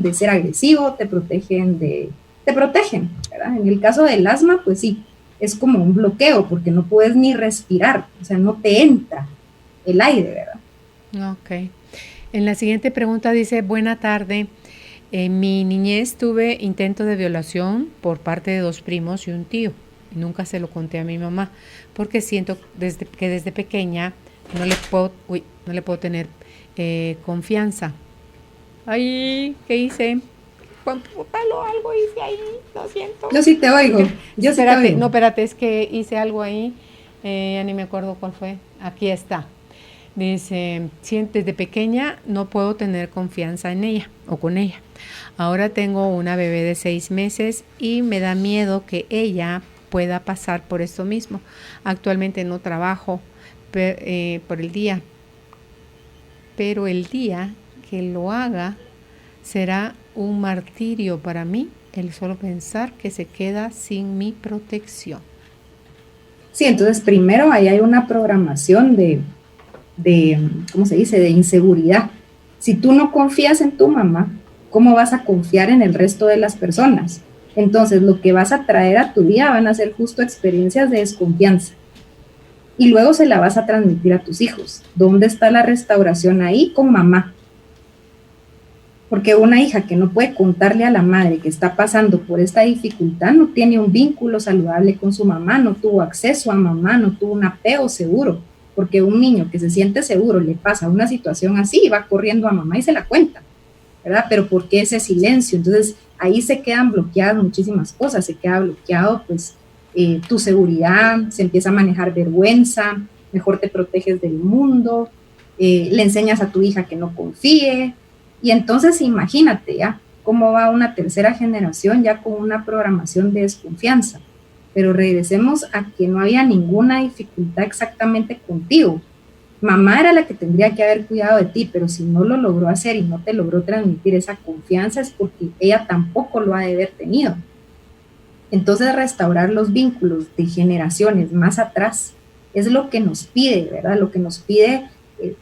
de ser agresivo, te protegen, ¿verdad? En el caso del asma, pues sí, es como un bloqueo, porque no puedes ni respirar, o sea, no te entra el aire, ¿verdad? Ok. En la siguiente pregunta dice, buena tarde, en mi niñez tuve intento de violación por parte de 2 primos y un tío. Nunca se lo conté a mi mamá, porque siento que desde pequeña no le puedo tener confianza. Ay, ¿qué hice? Algo hice ahí, lo siento. Yo sí te oigo, Espérate, oigo. no, espérate, es que hice algo ahí, ya ni me acuerdo cuál fue. Aquí está. Dice, desde pequeña no puedo tener confianza en ella o con ella. Ahora tengo una bebé de 6 meses y me da miedo que ella pueda pasar por esto mismo. Actualmente no trabajo por el día, pero el día que lo haga será un martirio para mí el solo pensar que se queda sin mi protección. Sí, entonces primero ahí hay una programación ¿cómo se dice?, de inseguridad. Si tú no confías en tu mamá, ¿cómo vas a confiar en el resto de las personas? Entonces lo que vas a traer a tu vida van a ser justo experiencias de desconfianza. Y luego se la vas a transmitir a tus hijos. ¿Dónde está la restauración ahí? Con mamá. Porque una hija que no puede contarle a la madre que está pasando por esta dificultad no tiene un vínculo saludable con su mamá, no tuvo acceso a mamá, no tuvo un apego seguro. Porque un niño que se siente seguro le pasa una situación así y va corriendo a mamá y se la cuenta, ¿verdad? Pero ¿por qué ese silencio? Entonces ahí se quedan bloqueadas muchísimas cosas, se queda bloqueado pues tu seguridad, se empieza a manejar vergüenza, mejor te proteges del mundo, le enseñas a tu hija que no confíe, y entonces imagínate ya cómo va una tercera generación ya con una programación de desconfianza. Pero regresemos a que no había ninguna dificultad exactamente contigo. Mamá era la que tendría que haber cuidado de ti, pero si no lo logró hacer y no te logró transmitir esa confianza es porque ella tampoco lo ha de haber tenido. Entonces restaurar los vínculos de generaciones más atrás es lo que nos pide, ¿verdad? Lo que nos pide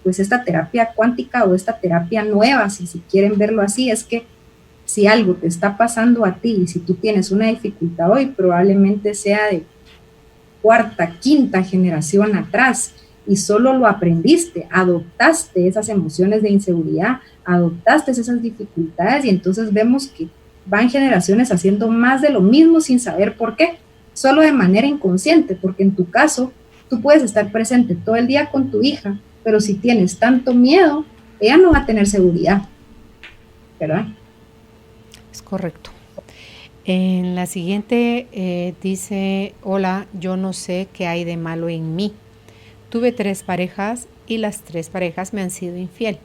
pues esta terapia cuántica o esta terapia nueva, si quieren verlo así, es que si algo te está pasando a ti y si tú tienes una dificultad hoy, probablemente sea de cuarta, quinta generación atrás y solo lo aprendiste, adoptaste esas emociones de inseguridad, adoptaste esas dificultades y entonces vemos que van generaciones haciendo más de lo mismo sin saber por qué, solo de manera inconsciente, porque en tu caso tú puedes estar presente todo el día con tu hija, pero si tienes tanto miedo, ella no va a tener seguridad, ¿verdad? Es correcto. En la siguiente dice, hola, yo no sé qué hay de malo en mí. Tuve 3 parejas y las 3 parejas me han sido infiel.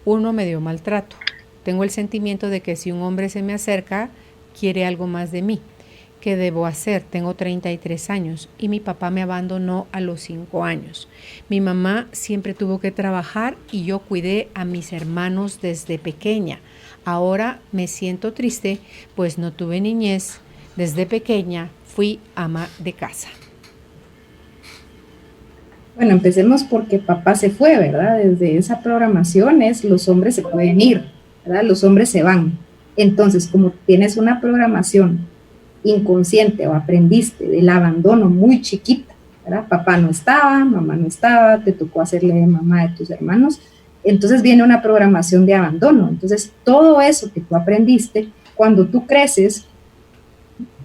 Uno me dio maltrato. Tengo el sentimiento de que si un hombre se me acerca, quiere algo más de mí. ¿Qué debo hacer? Tengo 33 años y mi papá me abandonó a los 5 años. Mi mamá siempre tuvo que trabajar y yo cuidé a mis hermanos desde pequeña. Ahora me siento triste, pues no tuve niñez. Desde pequeña fui ama de casa. Bueno, empecemos porque papá se fue, ¿verdad? Desde esa programación los hombres se pueden ir, ¿verdad? Los hombres se van. Entonces, como tienes una programación inconsciente o aprendiste del abandono muy chiquita, ¿verdad? Papá no estaba, mamá no estaba, te tocó hacerle de mamá de tus hermanos, entonces viene una programación de abandono. Entonces, todo eso que tú aprendiste, cuando tú creces,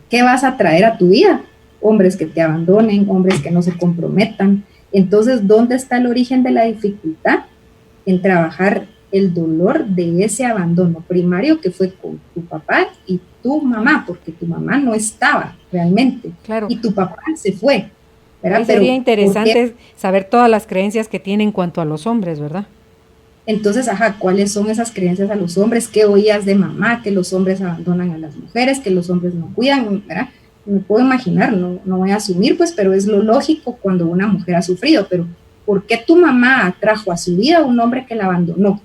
¿qué vas a traer a tu vida? Hombres que te abandonen, hombres que no se comprometan. Entonces, ¿dónde está el origen de la dificultad? En trabajar el dolor de ese abandono primario que fue con tu papá y tu mamá, porque tu mamá no estaba realmente, claro, y tu papá se fue, ¿verdad? Sería interesante saber todas las creencias que tiene en cuanto a los hombres, ¿verdad? Entonces, ¿cuáles son esas creencias a los hombres? ¿Qué oías de mamá? Que los hombres abandonan a las mujeres, que los hombres no cuidan, ¿verdad? Me puedo imaginar, no voy a asumir, pues, pero es lo lógico cuando una mujer ha sufrido. Pero, ¿por qué tu mamá atrajo a su vida a un hombre que la abandonó?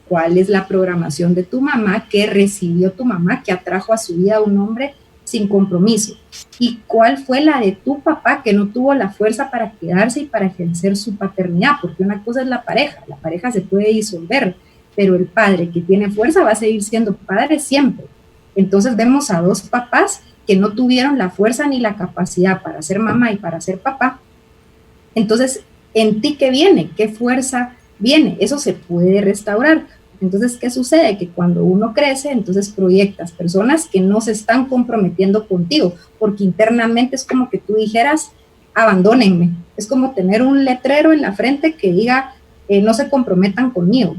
¿Cuál es la programación de tu mamá que recibió tu mamá que atrajo a su vida a un hombre sin compromiso? ¿Y cuál fue la de tu papá que no tuvo la fuerza para quedarse y para ejercer su paternidad? Porque una cosa es la pareja se puede disolver, pero el padre que tiene fuerza va a seguir siendo padre siempre. Entonces vemos a 2 papás que no tuvieron la fuerza ni la capacidad para ser mamá y para ser papá. Entonces, ¿en ti qué viene? ¿Qué fuerza viene? Eso se puede restaurar. Entonces, ¿qué sucede? Que cuando uno crece, entonces proyectas personas que no se están comprometiendo contigo, porque internamente es como que tú dijeras, abandónenme. Es como tener un letrero en la frente que diga, no se comprometan conmigo.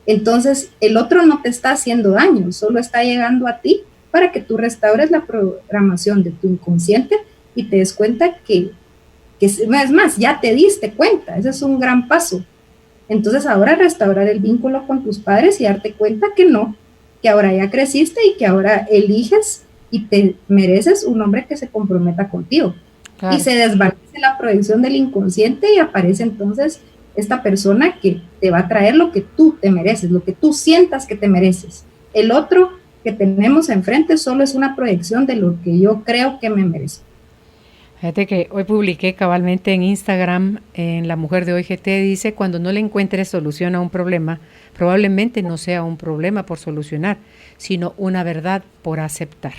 Entonces, el otro no te está haciendo daño, solo está llegando a ti para que tú restaures la programación de tu inconsciente y te des cuenta que es más, ya te diste cuenta, ese es un gran paso. Entonces ahora restaurar el vínculo con tus padres y darte cuenta que no, que ahora ya creciste y que ahora eliges y te mereces un hombre que se comprometa contigo. Y Claro. se desvanece la proyección del inconsciente y aparece entonces esta persona que te va a traer lo que tú te mereces, lo que tú sientas que te mereces. El otro que tenemos enfrente solo es una proyección de lo que yo creo que me merezco. Fíjate que hoy publiqué cabalmente en Instagram, en La Mujer de Hoy GT, dice, cuando no le encuentres solución a un problema, probablemente no sea un problema por solucionar, sino una verdad por aceptar.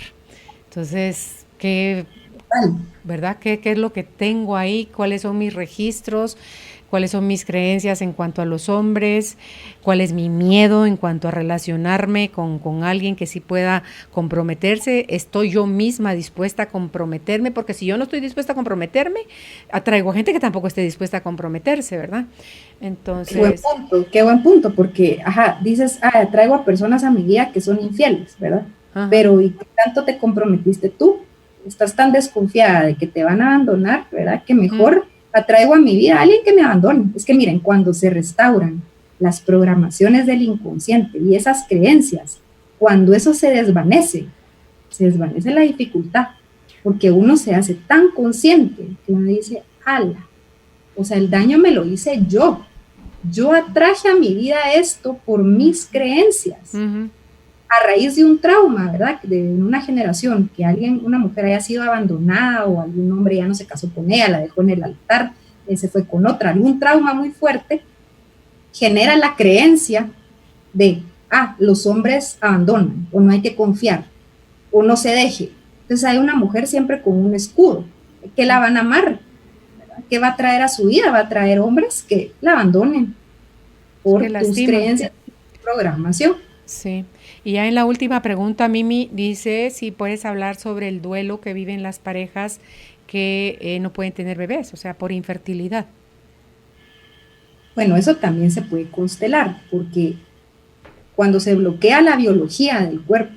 Entonces, ¿qué, Tal. verdad? ¿Qué es lo que tengo ahí? ¿Cuáles son mis registros? ¿Cuáles son mis creencias en cuanto a los hombres? ¿Cuál es mi miedo en cuanto a relacionarme con alguien que sí pueda comprometerse? ¿Estoy yo misma dispuesta a comprometerme? Porque si yo no estoy dispuesta a comprometerme, atraigo a gente que tampoco esté dispuesta a comprometerse, ¿verdad? Entonces, Qué buen punto, porque, ajá, dices, traigo a personas a mi vida que son infieles, ¿verdad? ajá, Pero ¿y qué tanto te comprometiste tú? Estás tan desconfiada de que te van a abandonar, ¿verdad? Que mejor atraigo a mi vida a alguien que me abandone. Es que miren, cuando se restauran las programaciones del inconsciente y esas creencias, cuando eso se desvanece la dificultad, porque uno se hace tan consciente que uno dice, ala, o sea, el daño me lo hice yo. Yo atraje a mi vida esto por mis creencias, a raíz de un trauma, ¿verdad? De una generación, que una mujer haya sido abandonada o algún hombre ya no se casó con ella, la dejó en el altar, se fue con otra, algún trauma muy fuerte, genera la creencia de, los hombres abandonan, o no hay que confiar, o no se deje. Entonces hay una mujer siempre con un escudo, que la van a amar, ¿verdad? Que va a traer a su vida, va a traer hombres que la abandonen por que tus lastima. creencias y programación. Sí. Y ya en la última pregunta, Mimi dice si puedes hablar sobre el duelo que viven las parejas que no pueden tener bebés, o sea, por infertilidad. Bueno, eso también se puede constelar, porque cuando se bloquea la biología del cuerpo,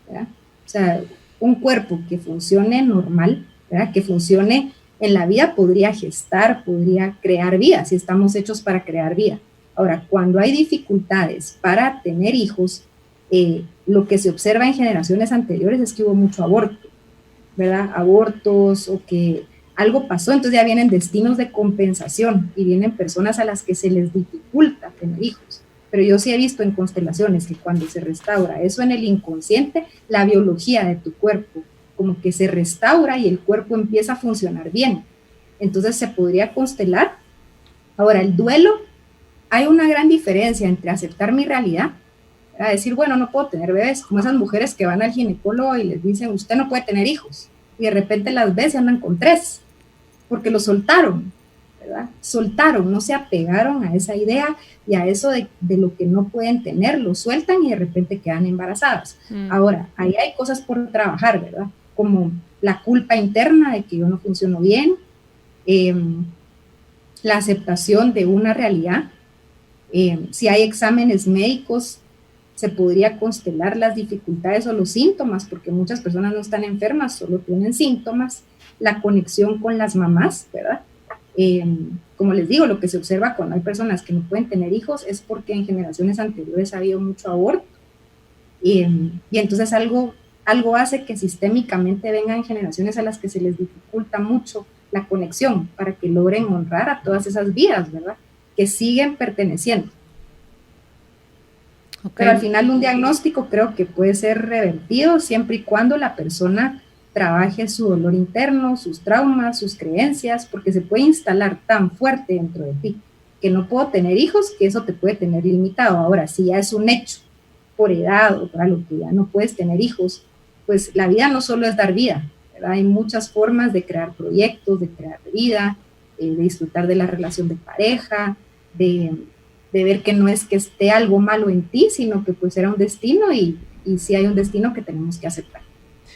¿verdad? O sea, un cuerpo que funcione normal, ¿verdad? Que funcione en la vida, podría gestar, podría crear vida, si estamos hechos para crear vida. Ahora, cuando hay dificultades para tener hijos, lo que se observa en generaciones anteriores es que hubo mucho aborto, ¿verdad? Abortos o que algo pasó, entonces ya vienen destinos de compensación y vienen personas a las que se les dificulta tener hijos. Pero yo sí he visto en constelaciones que cuando se restaura eso en el inconsciente, la biología de tu cuerpo como que se restaura y el cuerpo empieza a funcionar bien. Entonces se podría constelar. Ahora, el duelo, hay una gran diferencia entre aceptar mi realidad, a decir, bueno, no puedo tener bebés, como esas mujeres que van al ginecólogo y les dicen, usted no puede tener hijos, y de repente las ves y andan con 3, porque lo soltaron, ¿verdad? Soltaron, no se apegaron a esa idea y a eso de lo que no pueden tener, lo sueltan y de repente quedan embarazadas. Ahora, ahí hay cosas por trabajar, ¿verdad? Como la culpa interna de que yo no funciono bien, la aceptación de una realidad, si hay exámenes médicos, se podría constelar las dificultades o los síntomas, porque muchas personas no están enfermas, solo tienen síntomas, la conexión con las mamás, ¿verdad? Como les digo, lo que se observa cuando hay personas que no pueden tener hijos es porque en generaciones anteriores ha habido mucho aborto, y entonces algo hace que sistémicamente vengan generaciones a las que se les dificulta mucho la conexión para que logren honrar a todas esas vidas, ¿verdad? Que siguen perteneciendo. Okay. Pero al final un diagnóstico creo que puede ser revertido siempre y cuando la persona trabaje su dolor interno, sus traumas, sus creencias, porque se puede instalar tan fuerte dentro de ti que no puedo tener hijos, que eso te puede tener limitado. Ahora, si ya es un hecho por edad o para lo que ya no puedes tener hijos, pues la vida no solo es dar vida, ¿verdad? Hay muchas formas de crear proyectos, de crear vida, de disfrutar de la relación de pareja, de ver que no es que esté algo malo en ti, sino que pues era un destino y sí hay un destino que tenemos que aceptar.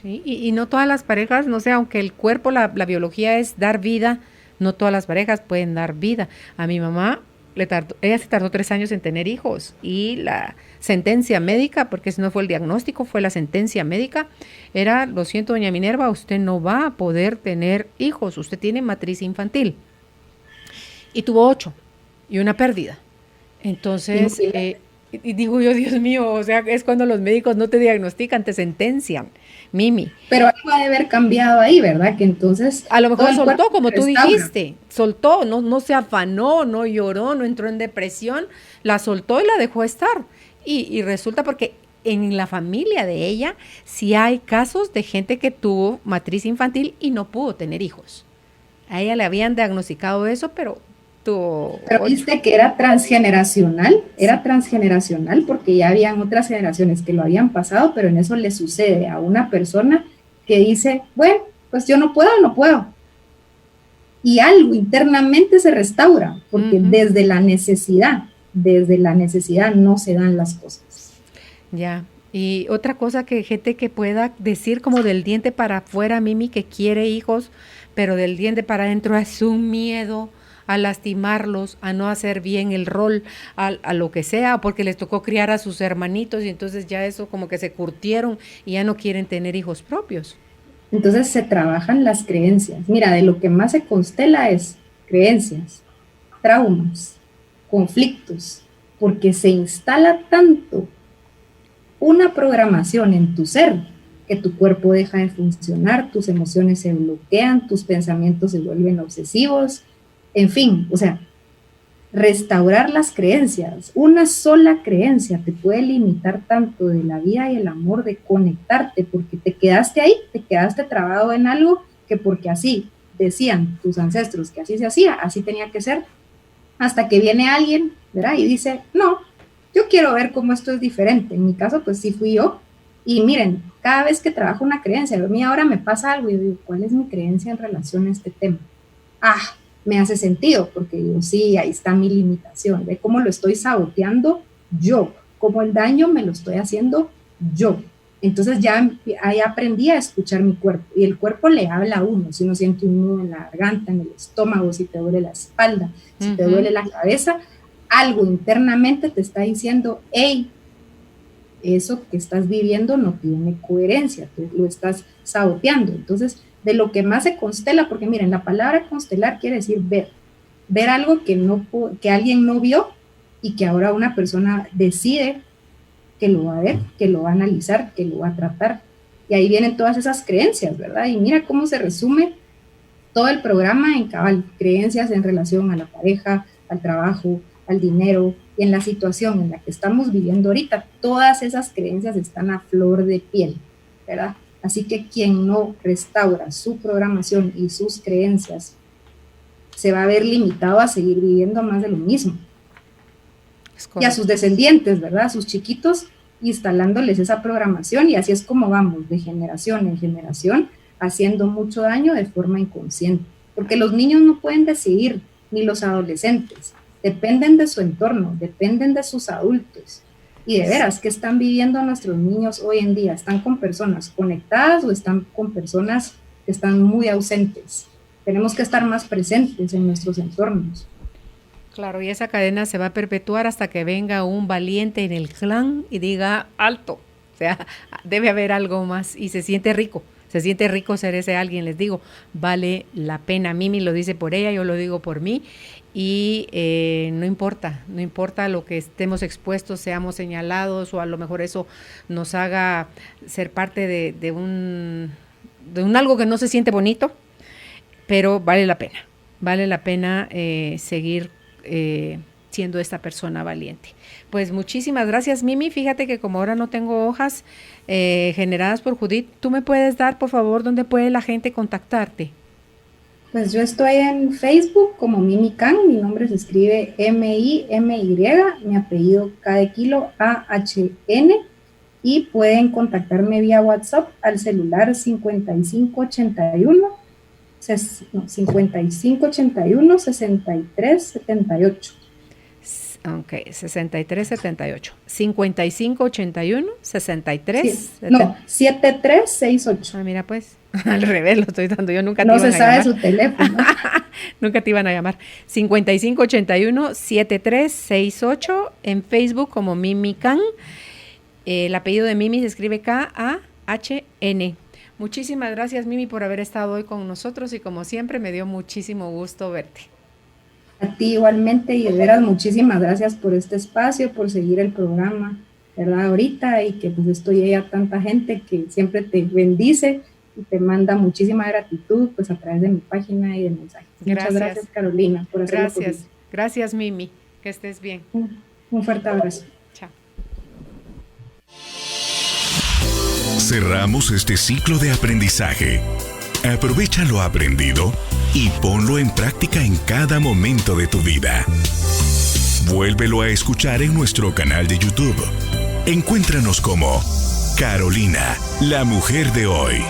Sí, y no todas las parejas, no sé, aunque el cuerpo, la biología es dar vida, no todas las parejas pueden dar vida. A mi mamá, ella se tardó 3 años en tener hijos y la sentencia médica, porque ese no fue el diagnóstico, fue la sentencia médica, era, lo siento, doña Minerva, usted no va a poder tener hijos, usted tiene matriz infantil. Y tuvo 8 y una pérdida. Entonces, Imagínate. y digo yo, Dios mío, o sea, es cuando los médicos no te diagnostican, te sentencian, Mimi. Pero algo ha de haber cambiado ahí, ¿verdad? Que entonces A lo todo mejor el cuerpo soltó, como se tú restaura. dijiste, soltó, no, no se afanó, no lloró, no entró en depresión, la soltó y la dejó estar. Y resulta porque en la familia de ella sí hay casos de gente que tuvo matriz infantil y no pudo tener hijos. A ella le habían diagnosticado eso, pero tuvo Pero 8. viste que era transgeneracional porque ya habían otras generaciones que lo habían pasado, pero en eso le sucede a una persona que dice, bueno, pues yo no puedo, no puedo. Y algo internamente se restaura, porque Ujú. desde la necesidad no se dan las cosas. Ya. Y otra cosa que gente que pueda decir como del diente para afuera, Mimi, que quiere hijos, pero del diente para adentro es un miedo a lastimarlos, a no hacer bien el rol, a lo que sea, porque les tocó criar a sus hermanitos y entonces ya eso como que se curtieron y ya no quieren tener hijos propios. Entonces se trabajan las creencias. Mira, de lo que más se constela es creencias, traumas, conflictos, porque se instala tanto una programación en tu ser que tu cuerpo deja de funcionar, tus emociones se bloquean, tus pensamientos se vuelven obsesivos, en fin, o sea, restaurar las creencias. Una sola creencia te puede limitar tanto de la vida y el amor, de conectarte, porque te quedaste ahí, te quedaste trabado en algo que porque así decían tus ancestros que así se hacía, así tenía que ser, hasta que viene alguien, ¿verdad? Y dice, no, yo quiero ver cómo esto es diferente. En mi caso, pues sí fui yo. Y miren, cada vez que trabajo una creencia, a mí ahora me pasa algo y digo, ¿cuál es mi creencia en relación a este tema? Ah, me hace sentido, porque digo, sí, ahí está mi limitación, ve cómo lo estoy saboteando yo, cómo el daño me lo estoy haciendo yo. Entonces ya ahí aprendí a escuchar mi cuerpo y el cuerpo le habla a uno, si uno siente un nudo en la garganta, en el estómago, si te duele la espalda, si te Ujú. duele la cabeza, algo internamente te está diciendo, hey, eso que estás viviendo no tiene coherencia, tú lo estás saboteando. Entonces, de lo que más se constela, porque miren, la palabra constelar quiere decir ver algo que, no, que alguien no vio y que ahora una persona decide que lo va a ver, que lo va a analizar, que lo va a tratar. Y ahí vienen todas esas creencias, ¿verdad? Y mira cómo se resume todo el programa en cabal, creencias en relación a la pareja, al trabajo, al dinero y en la situación en la que estamos viviendo ahorita. Todas esas creencias están a flor de piel, ¿verdad? Así que quien no restaura su programación y sus creencias se va a ver limitado a seguir viviendo más de lo mismo. Es Y a sus correcto. descendientes, ¿verdad? A sus chiquitos, instalándoles esa programación y así es como vamos de generación en generación haciendo mucho daño de forma inconsciente. Porque los niños no pueden decidir, ni los adolescentes. Dependen de su entorno, dependen de sus adultos. Y de Sí. veras, ¿qué están viviendo nuestros niños hoy en día? ¿Están con personas conectadas o están con personas que están muy ausentes? Tenemos que estar más presentes en nuestros entornos. Claro, y esa cadena se va a perpetuar hasta que venga un valiente en el clan y diga alto. O sea, debe haber algo más y se siente rico ser ese alguien, les digo, vale la pena. Mimi lo dice por ella, yo lo digo por mí y no importa, no importa lo que estemos expuestos, seamos señalados o a lo mejor eso nos haga ser parte de un algo que no se siente bonito, pero vale la pena seguir siendo esta persona valiente. Pues muchísimas gracias, Mimi. Fíjate que como ahora no tengo hojas generadas por Judith, ¿tú me puedes dar, por favor, dónde puede la gente contactarte? Pues yo estoy en Facebook como Mimi Can, mi nombre se escribe M-I-M-Y, mi apellido K de kilo A-H-N, y pueden contactarme vía WhatsApp al celular 5581, no, 5581 6378. Ok, 6378. 5581 Sí, 63 no, 7368. Ah, mira pues, al revés lo estoy dando yo, nunca te No se iban a sabe llamar. su teléfono. Nunca te iban a llamar. 5581-7368 en Facebook como Mimi Can. El apellido de Mimi se escribe K-A-H-N. Muchísimas gracias, Mimi, por haber estado hoy con nosotros y como siempre me dio muchísimo gusto verte. A ti igualmente, y de veras muchísimas gracias por este espacio, por seguir el programa, ¿verdad? Ahorita, y que pues esto llegue a tanta gente que siempre te bendice y te manda muchísima gratitud pues a través de mi página y de mensajes. Muchas gracias, Carolina, por hacerlo Gracias. posible. Gracias, Mimi. Que estés bien. Un fuerte abrazo. Chao. Cerramos este ciclo de aprendizaje. Aprovecha lo aprendido y ponlo en práctica en cada momento de tu vida. Vuélvelo a escuchar en nuestro canal de YouTube. Encuéntranos como Carolina, la mujer de hoy.